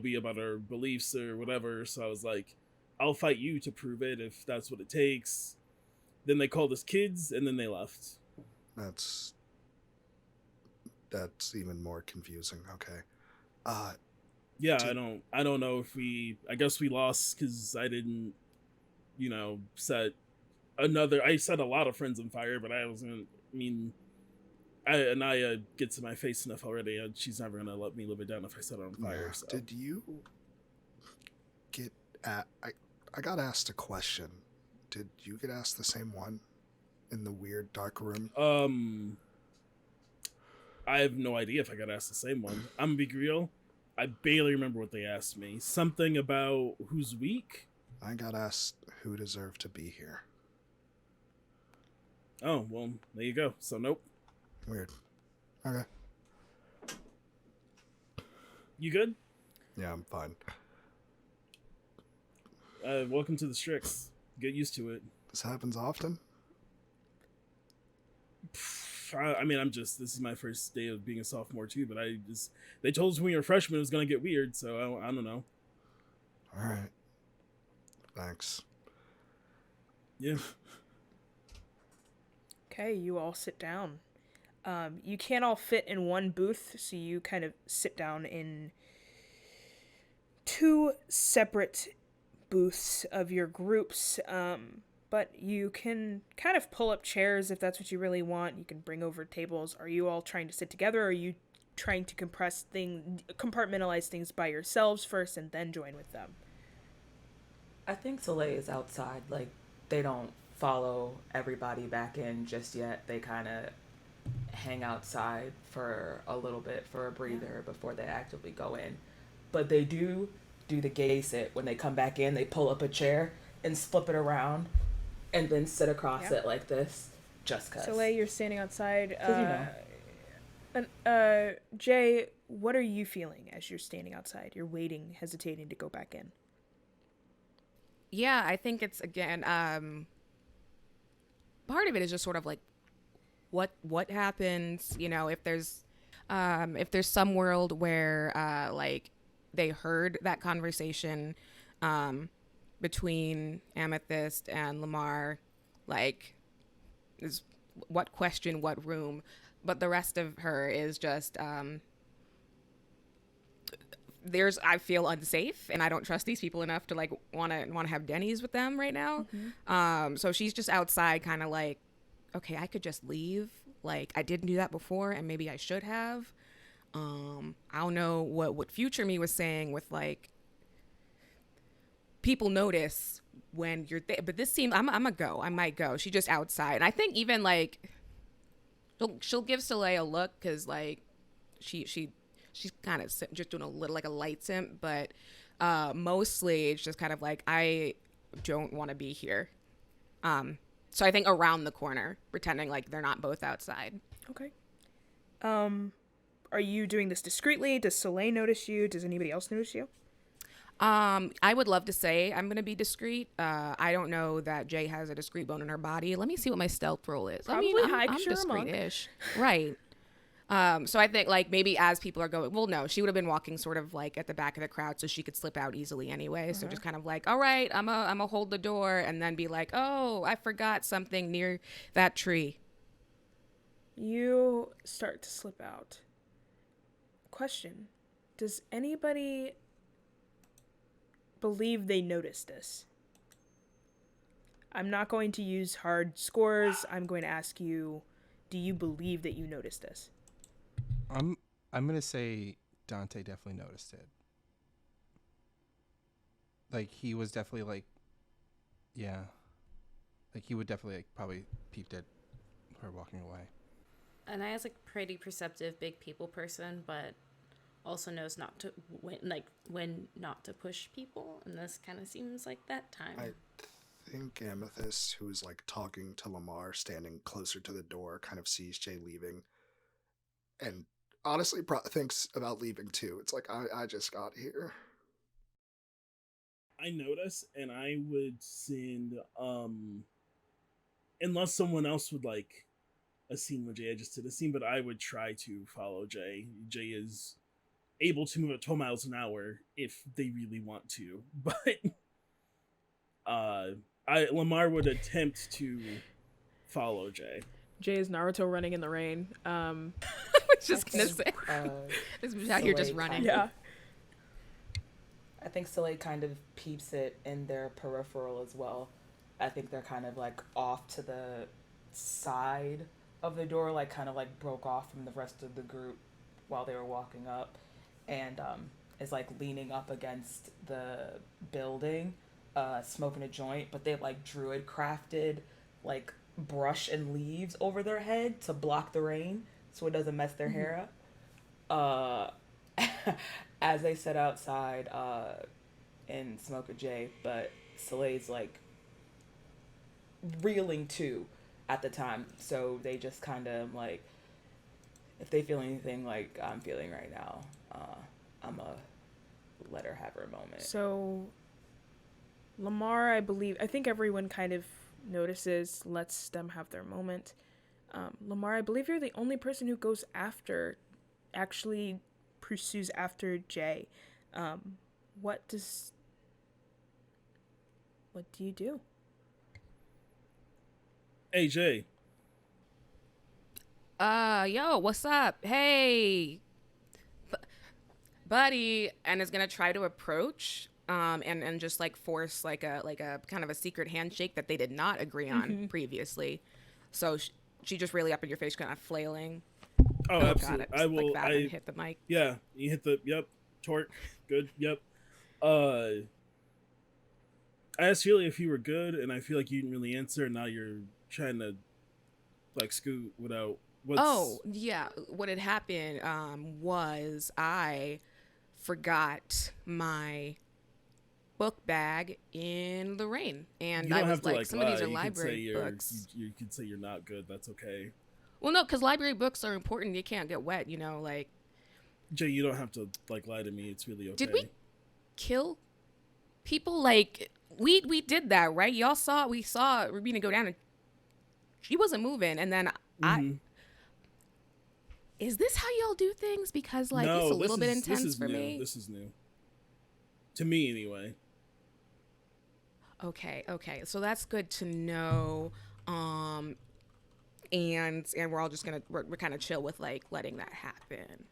be about our beliefs or whatever. So I was like, I'll fight you to prove it if that's what it takes. Then they called us kids and then they left. That's even more confusing. Okay. Yeah, Did- I don't know if I guess we lost because I didn't, I set a lot of friends on fire, but Anaya gets in my face enough already, and she's never going to let me live it down if I set it on fire. Yeah. So. Did you get at... I got asked a question. Did you get asked the same one in the weird dark room? I have no idea if I got asked the same one. I'm gonna be real. I barely remember what they asked me. Something about who's weak? I got asked who deserved to be here. Oh, well, there you go. So, nope. Weird. Okay. You good? Yeah, I'm fine. Welcome to the Strix. Get used to it. This happens often? I mean, this is my first day of being a sophomore too, but they told us when we were freshmen it was going to get weird, so I don't know. Alright. Thanks. Yeah. Okay, you all sit down. You can't all fit in one booth, so you kind of sit down in two separate booths of your groups. But you can kind of pull up chairs if that's what you really want. You can bring over tables. Are you all trying to sit together, or are you trying to compartmentalize things by yourselves first and then join with them? I think Soleil is outside. Like, they don't follow everybody back in just yet. They kind of hang outside for a little bit for a breather before they actively go in. But they do the gay sit. When they come back in, they pull up a chair and flip it around and then sit across it like this, just because. Soleil, you're standing outside. 'Cause, you know. Jay, what are you feeling as you're standing outside? You're waiting, hesitating to go back in. Yeah, I think it's, again, part of it is just sort of like what happens, you know, if there's some world where like they heard that conversation between Amethyst and Lamar, like, is what question, what room, but the rest of her is just I feel unsafe and I don't trust these people enough to like want to have Denny's with them right now. So she's just outside kind of like, okay, I could just leave. Like, I didn't do that before and maybe I should have. I don't know what future me was saying with like, people notice when you're there, but this seems, I might go. She's just outside. And I think even like, she'll give Soleil a look because like she's kind of just doing a little like a light simp, but mostly it's just kind of like, I don't want to be here. So I think around the corner, pretending like they're not both outside. Okay. Are you doing this discreetly? Does Soleil notice you? Does anybody else notice you? I would love to say I'm going to be discreet. I don't know that Jay has a discreet bone in her body. Let me see what my stealth roll is. Probably high, 'cause you're a monk. Discreet-ish. Right. So I think like maybe as people are going, well, no, she would have been walking sort of like at the back of the crowd so she could slip out easily anyway. So just kind of like, all right, I'm a hold the door and then be like, oh, I forgot something near that tree. You start to slip out. Question. Does anybody believe they noticed this? I'm not going to use hard scores. I'm going to ask you, do you believe that you noticed this? I'm gonna say Dante definitely noticed it. Like, he was definitely like, yeah, like he would definitely like probably peeped at her walking away. And I was like pretty perceptive big people person, but also knows not to when not to push people, and this kind of seems like that time. I think Amethyst, who's like talking to Lamar, standing closer to the door, kind of sees Jay leaving, and honestly thinks about leaving too. It's like, I just got here. I notice, and I would send, unless someone else would like a scene with Jay. I just did a scene, but I would try to follow Jay. Jay is able to move at 12 miles an hour if they really want to, but Lamar would attempt to follow Jay. Jay is Naruto running in the rain. I was just gonna say, this is out here just running. Yeah. I think Soleil kind of peeps it in their peripheral as well. I think they're kind of like off to the side of the door, like kind of like broke off from the rest of the group while they were walking up, and is like leaning up against the building, smoking a joint, but they have like druid crafted like brush and leaves over their head to block the rain so it doesn't mess their hair up. As they sit outside and smoke a J, but Soleil's like reeling too at the time, so they just kind of like, if they feel anything like I'm feeling right now, I'm a let her have her moment. So Lamar, I think everyone kind of notices, lets them have their moment. Lamar, I believe you're the only person who goes after, actually pursues after Jay. What do you do? Hey, Jay. Yo, what's up? Hey, buddy, and is gonna try to approach, and just like force like a kind of a secret handshake that they did not agree on previously. So she just really up in your face, kind of flailing. Oh, absolutely. God, I will. Like I hit the mic. Yeah, you hit the torque. Good. Yep. I asked Julia if you were good, and I feel like you didn't really answer. And now you're trying to like scoot without. Oh yeah, what had happened was I forgot my book bag in the rain, and I was like, some of these are library books. You could say you're not good. That's okay. Well, no, because library books are important. You can't get wet, you know, like. Jay, you don't have to like lie to me. It's really okay. Did we kill people? Like we did that, right? Y'all saw. We saw Rubina go down, and she wasn't moving, and then Is this how y'all do things? Because like it's a little bit intense for me. This is new. To me, anyway. Okay. So that's good to know. And we're all just we're kind of chill with like letting that happen.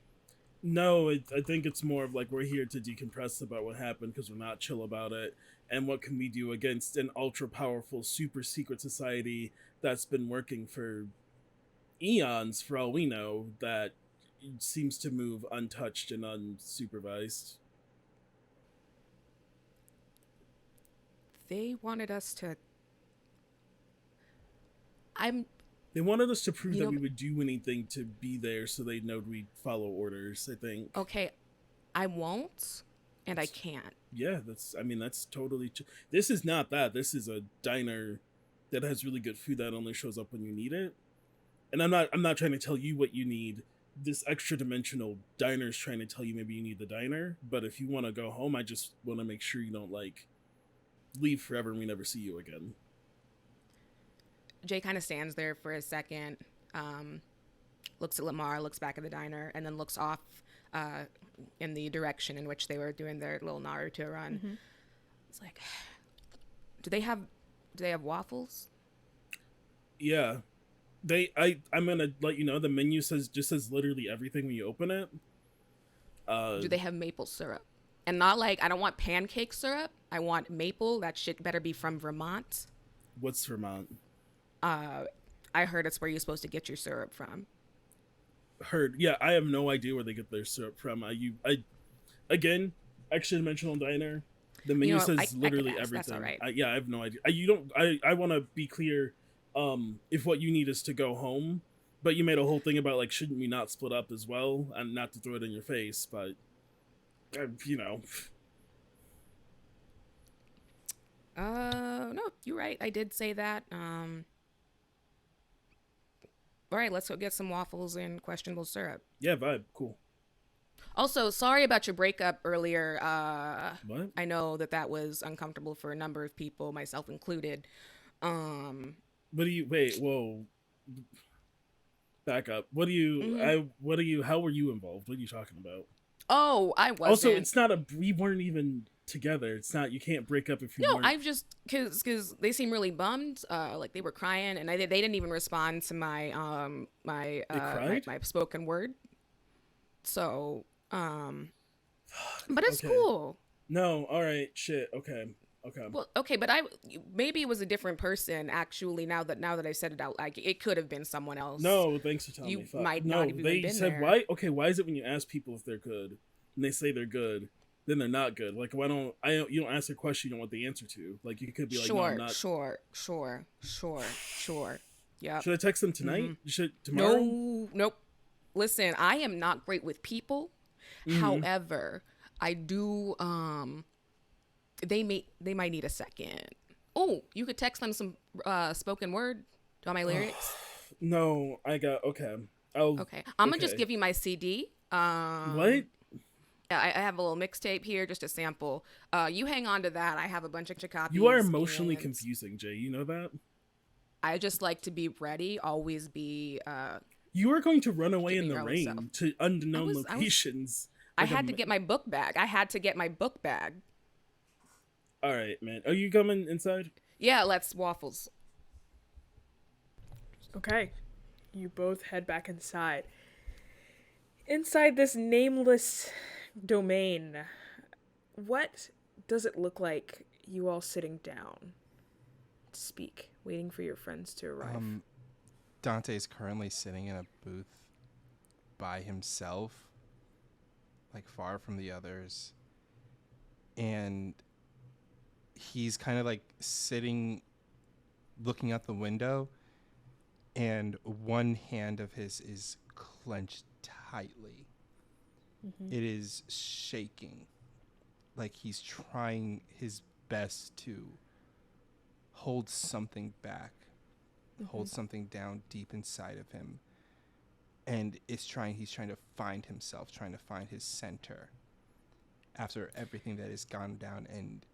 No, I think it's more of like we're here to decompress about what happened because we're not chill about it. And what can we do against an ultra powerful, super secret society that's been working for eons, for all we know, that seems to move untouched and unsupervised. They wanted us to. They wanted us to prove that we would do anything to be there so they'd know we'd follow orders, I think. Okay, I won't, and I can't. Yeah, that's totally... This is not that. This is a diner that has really good food that only shows up when you need it. And I'm not trying to tell you what you need. This extra dimensional diner's trying to tell you maybe you need the diner. But if you want to go home, I just want to make sure you don't, like, leave forever and we never see you again. Jay kind of stands there for a second, looks at Lamar, looks back at the diner, and then looks off in the direction in which they were doing their little Naruto run. Mm-hmm. It's like, do they have waffles? Yeah. I'm gonna let you know the menu says literally everything when you open it. Do they have maple syrup? And not like, I don't want pancake syrup. I want maple. That shit better be from Vermont. What's Vermont? I heard it's where you're supposed to get your syrup from. Heard. Yeah, I have no idea where they get their syrup from. Again, extra dimensional diner. The menu says literally everything. That's all right. I have no idea. I want to be clear. If what you need is to go home, but you made a whole thing about like, shouldn't we not split up as well? And not to throw it in your face, but No, you're right. I did say that. All right, let's go get some waffles and questionable syrup. Yeah, vibe. Cool. Also, sorry about your breakup earlier. What? I know that was uncomfortable for a number of people, myself included. What do you... Wait, whoa. Back up. What do you... How were you involved? What are you talking about? Oh, I wasn't. Also, it's not we weren't even together. It's not... You can't break up if you weren't... No, I've just... Because they seem really bummed. Like, they were crying, and they didn't even respond to my my spoken word. So, but it's cool. No, all right, shit, okay. Well, okay, but maybe it was a different person. Actually, now that I said it out, like it could have been someone else. No, thanks for telling me. You might not have even been there. Why? Okay, why is it when you ask people if they're good and they say they're good, then they're not good. Like, why don't you don't ask a question you don't want the answer to? Like, you could be like, no, Sure, I'm not. sure. Yeah. Should I text them tonight? Tomorrow? No, nope. Listen, I am not great with people. However, I do. They might need a second. Oh, you could text them some spoken word on my lyrics. No, I got okay. Okay, I'm gonna just give you my CD. What? I have a little mixtape here, just a sample. You hang on to that. I have a bunch of copies. You are emotionally confusing, Jay. You know that? I just like to be ready, always be. You are going to run away in Keeping the your own rain self. to unknown locations. I had to get my book bag. All right, man. Are you coming inside? Yeah, let's waffles. Okay. You both head back inside. Inside this nameless domain, what does it look like you all sitting down to speak, waiting for your friends to arrive? Dante is currently sitting in a booth by himself, like far from the others. And he's kind of like sitting, looking out the window, and one hand of his is clenched tightly. It is shaking, like he's trying his best to hold something back, hold something down deep inside of him. And he's trying to find himself, trying to find his center after everything that has gone down. And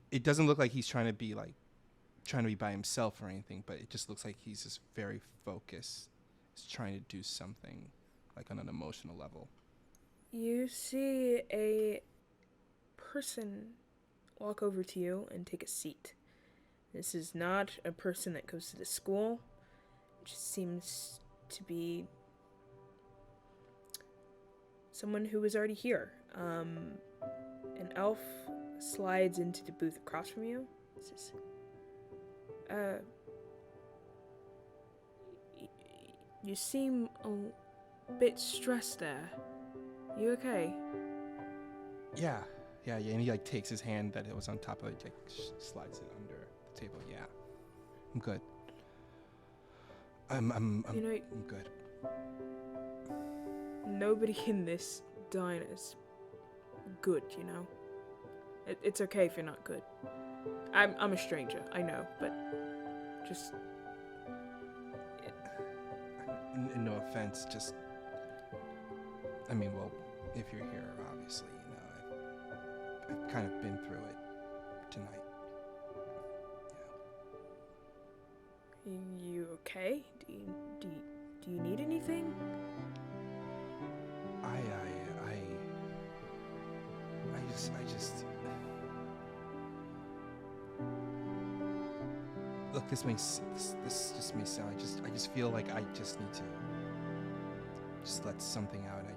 it doesn't look like he's trying to be by himself or anything, but it just looks like he's just very focused. He's trying to do something like on an emotional level. You see a person walk over to you and take a seat. This is not a person that goes to the school. It just seems to be someone who was already here. An elf slides into the booth across from you. Says, you seem a bit stressed there. You okay? Yeah. And he like takes his hand that it was on top of it, like slides it under the table. Yeah, I'm good. I'm good. Nobody in this diner's good, you know? It's okay if you're not good. I'm a stranger, I know, but just... No offense, just... I mean, well, if you're here, obviously, you know, I've kind of been through it tonight. Yeah. You okay? Do you need anything? I just look, this just may sound, I just feel like I just need to just let something out, and I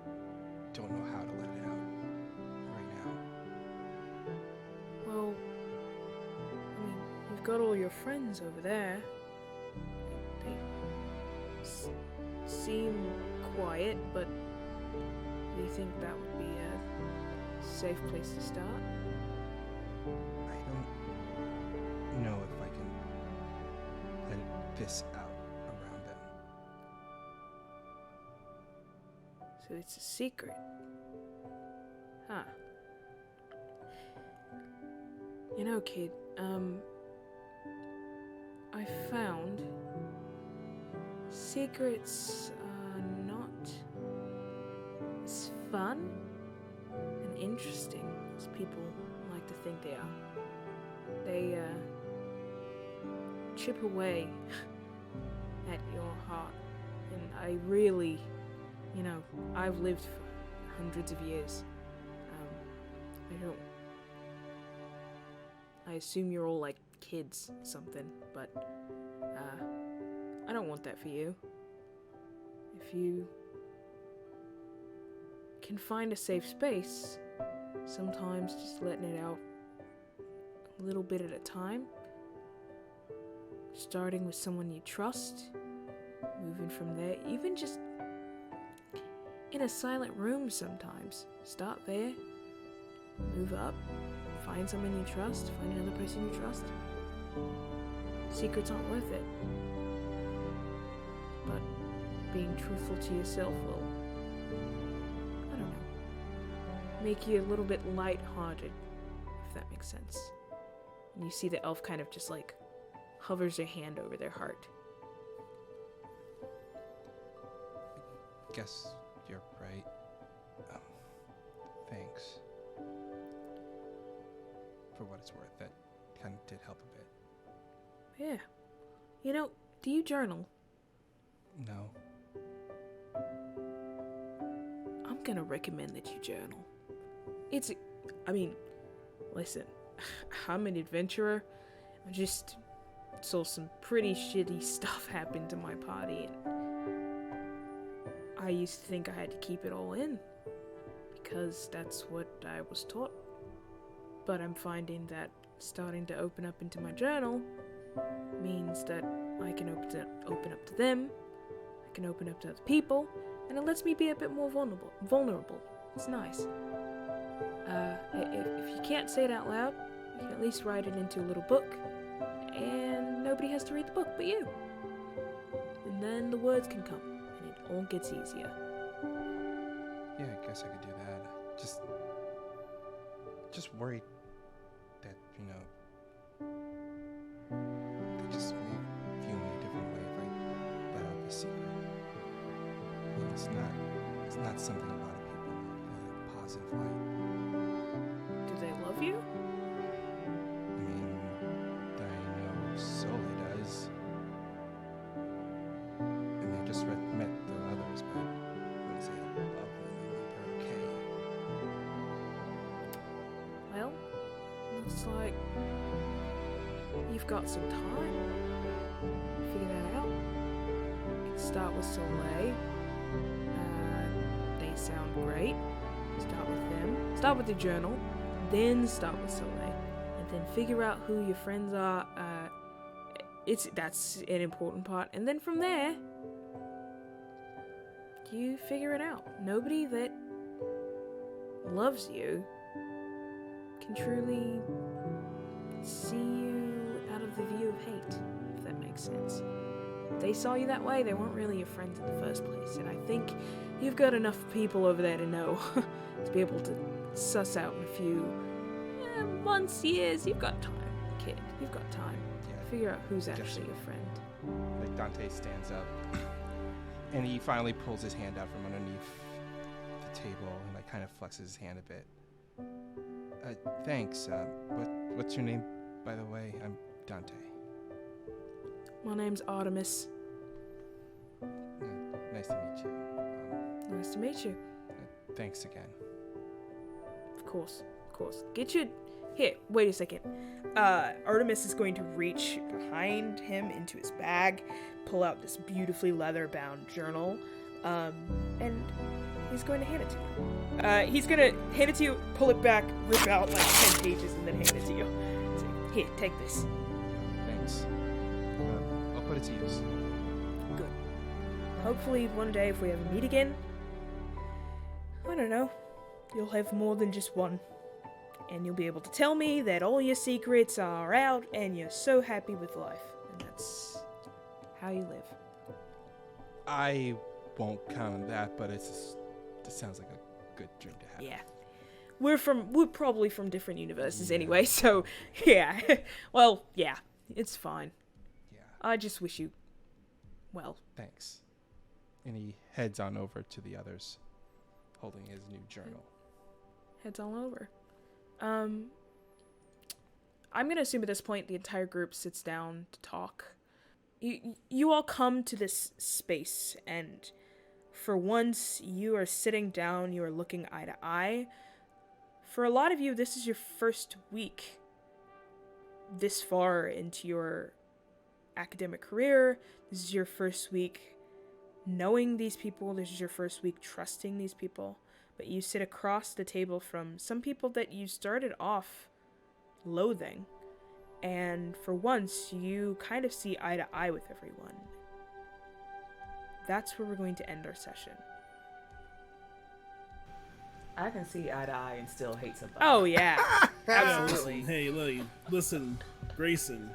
don't know how to let it out right now. Well, I mean, you've got all your friends over there. They seem quiet, but do you think that would be a safe place to start? I don't know if I can let this out around them. So it's a secret. Huh. You know, kid, I found secrets are not as fun and interesting as people like to think they are. They, chip away at your heart. And I really, you know, I've lived for hundreds of years. I assume you're all like kids or something, but I don't want that for you. If you can find a safe space, sometimes just letting it out a little bit at a time, starting with someone you trust, moving from there, even just in a silent room sometimes. Start there, move up, find someone you trust, find another person you trust. Secrets aren't worth it. But being truthful to yourself will, I don't know, make you a little bit light-hearted, if that makes sense. And you see the elf kind of just like hovers their hand over their heart. Guess you're right. Thanks. For what it's worth, that kind of did help a bit. Yeah. You know, do you journal? No. I'm gonna recommend that you journal. Listen, I'm an adventurer. I just saw some pretty shitty stuff happen to my party, and I used to think I had to keep it all in, because that's what I was taught. But I'm finding that starting to open up into my journal means that I can open up to them, I can open up to other people, and it lets me be a bit more vulnerable. It's nice. If you can't say it out loud, you can at least write it into a little book, and nobody has to read the book but you. And then the words can come, and it all gets easier. Yeah, I guess I could do that. Just worried that, they just may view me a different way if I let out the secret. It's not something a lot of people look at in a positive light. Do they love you? I know Soli does. I just met the others, but I wouldn't say I love them. They're okay. Well, looks like you've got some time. Figure that out. You can start with Soleil. They sound great. Start with them. Start with the journal. Then start with Soleil. And then figure out who your friends are. That's an important part. And then from there, you figure it out. Nobody that loves you can truly see you out of the view of hate, if that makes sense. If they saw you that way, they weren't really your friends in the first place, and I think you've got enough people over there to know, to be able to suss out in a few months, years. You've got time, kid. You've got time. Yeah, Figure out who's actually definitely. your friend. Like Dante stands up, and he finally pulls his hand out from underneath the table and kind of flexes his hand a bit. Thanks. What's your name, by the way? I'm Dante. My name's Artemis. Nice to meet you. Nice to meet you. Thanks again. Of course. Get your... Here, wait a second. Artemis is going to reach behind him into his bag, pull out this beautifully leather-bound journal, and he's going to hand it to you. He's going to hand it to you, pull it back, rip out like 10 pages, and then hand it to you. So, here, take this. Thanks. I'll put it to use. Good. Hopefully one day if we ever meet again, I don't know, you'll have more than just one. And you'll be able to tell me that all your secrets are out and you're so happy with life. And that's how you live. I won't count on that, but it sounds like a good dream to have. Yeah. We're probably from different universes anyway, so yeah. Well, yeah, it's fine. Yeah. I just wish you well. Thanks. And he heads on over to the others, holding his new journal. Heads all over. I'm gonna assume at this point the entire group sits down to talk. You all come to this space, and for once you are sitting down, you are looking eye to eye. For a lot of you, this is your first week this far into your academic career. This is your first week knowing these people. This is your first week trusting these people. But you sit across the table from some people that you started off loathing. And for once, you kind of see eye to eye with everyone. That's where we're going to end our session. I can see eye to eye and still hate somebody. Oh yeah, Yeah, absolutely. listen, Grayson,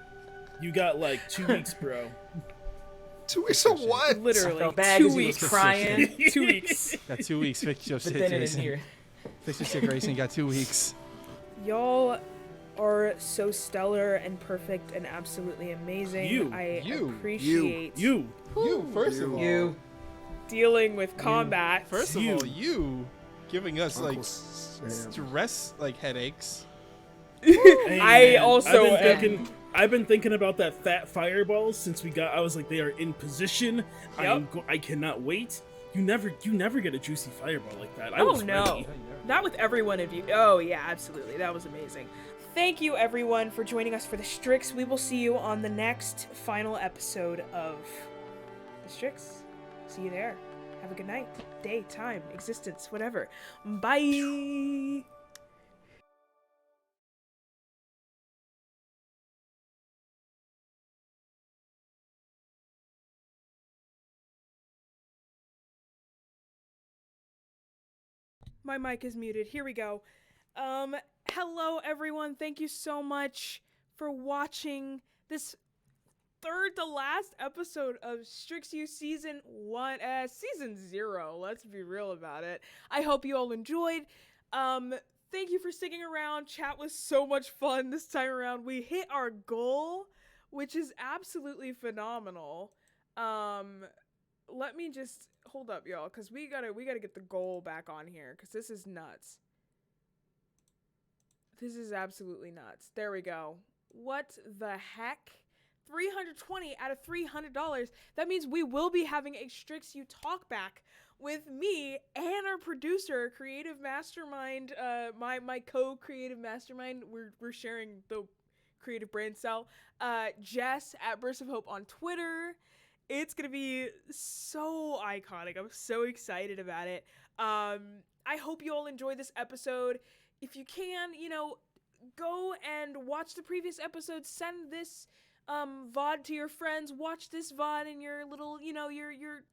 you got like 2 weeks, bro. 2 weeks of what? I Literally, felt bad 2 because he was weeks. crying, 2 weeks. Got 2 weeks. Fix your but shit, then it didn't Jason. hear. Fix your shit, Grayson. You got 2 weeks. Y'all are so stellar and perfect and absolutely amazing. You. I You. appreciate You. You, first of all. You. dealing with combat. First of You. all, you giving us Uncle like Sam. stress, like headaches. Hey, I man, also I've been thinking about that fat fireball since we got. I was like, they are in position. Yep. I cannot wait. You never get a juicy fireball like that. I Oh, was no. ready. Not with every one of you. Oh, yeah, absolutely. That was amazing. Thank you, everyone, for joining us for the Strix. We will see you on the next final episode of the Strix. See you there. Have a good night, day, time, existence, whatever. Bye. My mic is muted. Here we go. Hello everyone. Thank you so much for watching this third to last episode of Strix U season 0. Let's be real about it. I hope you all enjoyed. Thank you for sticking around. Chat was so much fun this time around. We hit our goal, which is absolutely phenomenal. Let me just hold up, y'all, because we gotta get the goal back on here, because this is nuts. This is absolutely nuts. There we go. What the heck? 320 out of $300. That means we will be having a Strix U talk back with me and our producer, creative mastermind, my co-creative mastermind. We're sharing the creative brain cell. Jess at Burst of Hope on Twitter. It's gonna be so iconic. I'm so excited about it. I hope you all enjoy this episode. If you can, go and watch the previous episode. Send this VOD to your friends. Watch this VOD in your little, your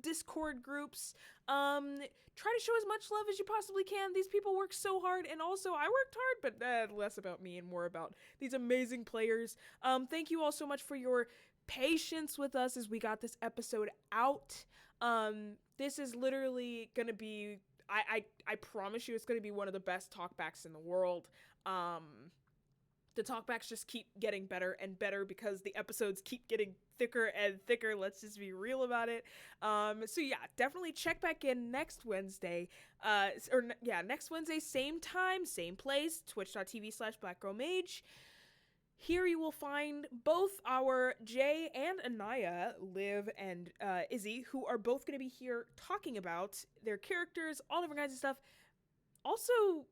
Discord groups. Try to show as much love as you possibly can. These people work so hard, and also I worked hard, but less about me and more about these amazing players. Thank you all so much for your patience with us as we got this episode out. This is literally gonna be, I promise you, it's gonna be one of the best talkbacks in the world. The talkbacks just keep getting better and better because the episodes keep getting thicker and thicker. Let's just be real about it. So yeah, definitely check back in next Wednesday. Next Wednesday, same time, same place, twitch.tv/blackgirlmage. Here you will find both our Jay and Anaya, Liv and Izzy, who are both going to be here talking about their characters, all different kinds of stuff. Also,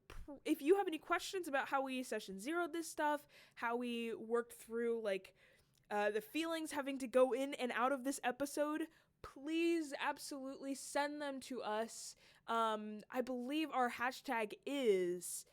if you have any questions about how we session zeroed this stuff, how we worked through the feelings having to go in and out of this episode, please absolutely send them to us. I believe our hashtag is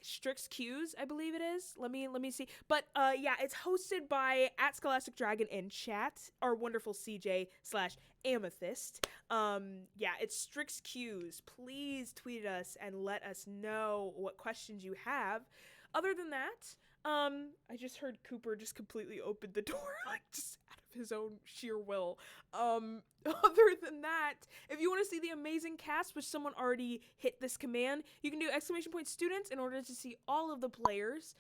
Strix Qs, I believe it is. Let me see. But yeah, it's hosted by @ScholasticDragon in chat, our wonderful CJ/Amethyst. Yeah, it's Strix Qs. Please tweet us and let us know what questions you have. Other than that, I just heard Cooper just completely opened the door, just out of his own sheer will. Other than that, if you want to see the amazing cast, which someone already hit this command, you can do !students in order to see all of the players.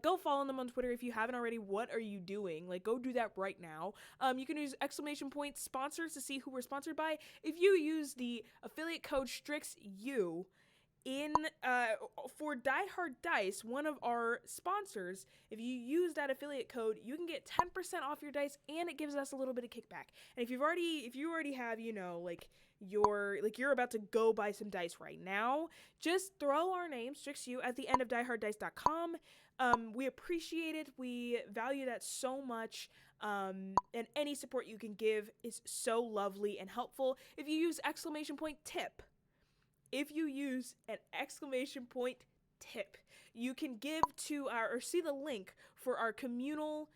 Go follow them on Twitter if you haven't already. What are you doing? Go do that right now. You can use !sponsors to see who we're sponsored by. If you use the affiliate code Strix U for Die Hard Dice, one of our sponsors, if you use that affiliate code, you can get 10% off your dice, and it gives us a little bit of kickback. And if you already have, you're about to go buy some dice right now, just throw our name, Strix U, at the end of dieharddice.com. We appreciate it. We value that so much. And any support you can give is so lovely and helpful. If you use !tip, if you use an !tip, you can give to or see the link for our communal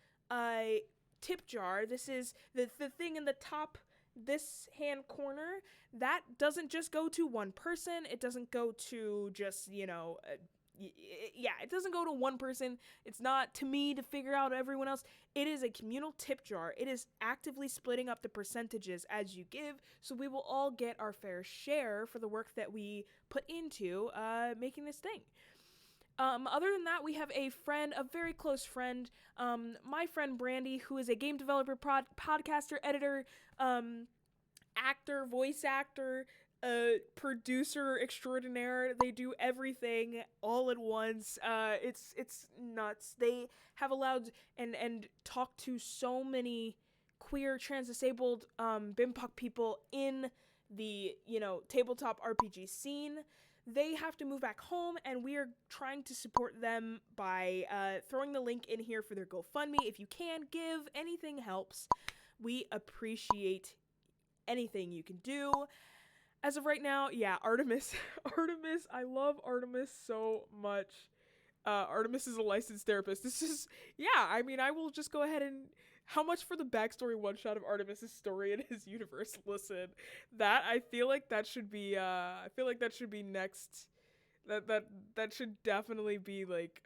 tip jar. This is the thing in the top this hand corner, that doesn't just go to one person. It doesn't go to just, it doesn't go to one person. It's not to me to figure out everyone else. It is a communal tip jar. It is actively splitting up the percentages as you give, so we will all get our fair share for the work that we put into making this thing. Other than that, we have a very close friend, my friend Brandy, who is a game developer, podcaster, editor, actor, voice actor, producer extraordinaire. They do everything all at once. It's nuts. They have allowed and talked to so many queer, trans-disabled, BIPOC people in the, tabletop RPG scene. They have to move back home, and we are trying to support them by throwing the link in here for their GoFundMe. If you can give, anything helps. We appreciate anything you can do. As of right now, yeah, Artemis. Artemis, I love Artemis so much. Artemis is a licensed therapist. I will just go ahead and... How much for the backstory one-shot of Artemis' story and his universe? Listen, I feel like that should be next. That should definitely be, like,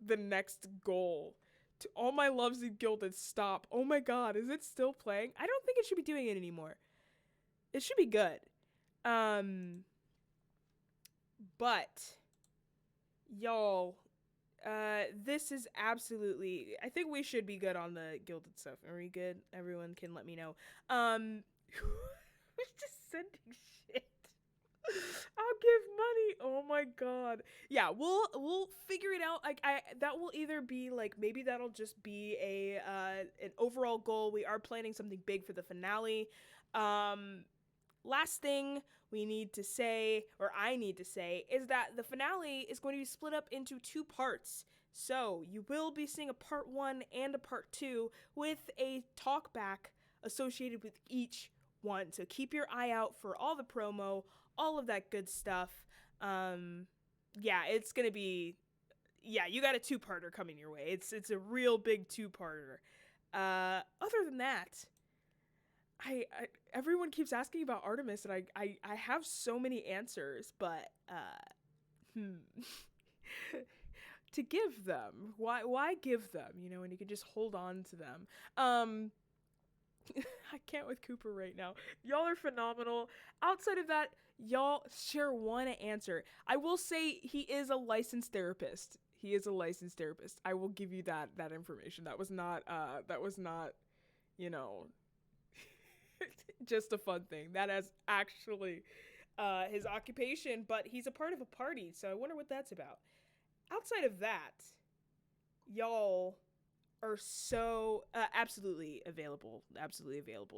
the next goal. To all my loves in Gilded, stop. Oh my god, is it still playing? I don't think it should be doing it anymore. It should be good. But, y'all... this is absolutely... I think we should be good on the Gilded stuff. Are we good? Everyone can let me know. Who's just sending shit? I'll give money. Oh my god. Yeah, we'll figure it out. Like, that will either be, like, maybe that'll just be an overall goal. We are planning something big for the finale. Last thing we need to say, or I need to say, is that the finale is going to be split up into 2 parts. So you will be seeing a part 1 and a part 2 with a talk back associated with each one. So keep your eye out for all the promo, all of that good stuff. It's going to be, you got a 2-parter coming your way. It's a real big 2-parter. Other than that, I everyone keeps asking about Artemis, and I have so many answers, but to give them, why give them, when you can just hold on to them. I can't with Cooper right now. Y'all are phenomenal. Outside of that, y'all share one answer. I will say he is a licensed therapist. I will give you that information. That was not just a fun thing. That is actually his occupation, but he's a part of a party, so I wonder what that's about. Outside of that, y'all are so absolutely available,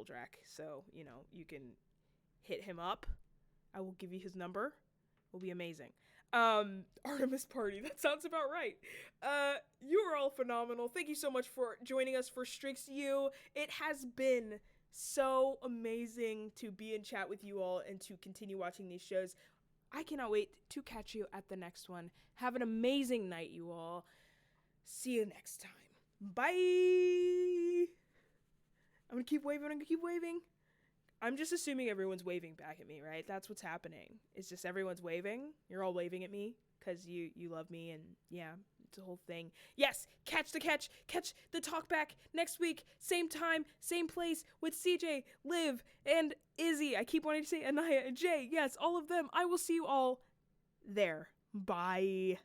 Drac. So, you can hit him up. I will give you his number. Will be amazing. Artemis Party, that sounds about right. You are all phenomenal. Thank you so much for joining us for Strix U. It has been so amazing to be in chat with you all and to continue watching these shows. I cannot wait to catch you at the next one. Have an amazing night, you all. See you next time. Bye. I'm gonna keep waving. I'm just assuming everyone's waving back at me, right? That's what's happening. It's just everyone's waving. You're all waving at me because you love me, and yeah, it's a whole thing. Yes, catch the talkback next week, same time, same place, with CJ, Liv, and Izzy. I keep wanting to say Anaya and Jay. Yes, all of them. I will see you all there. Bye.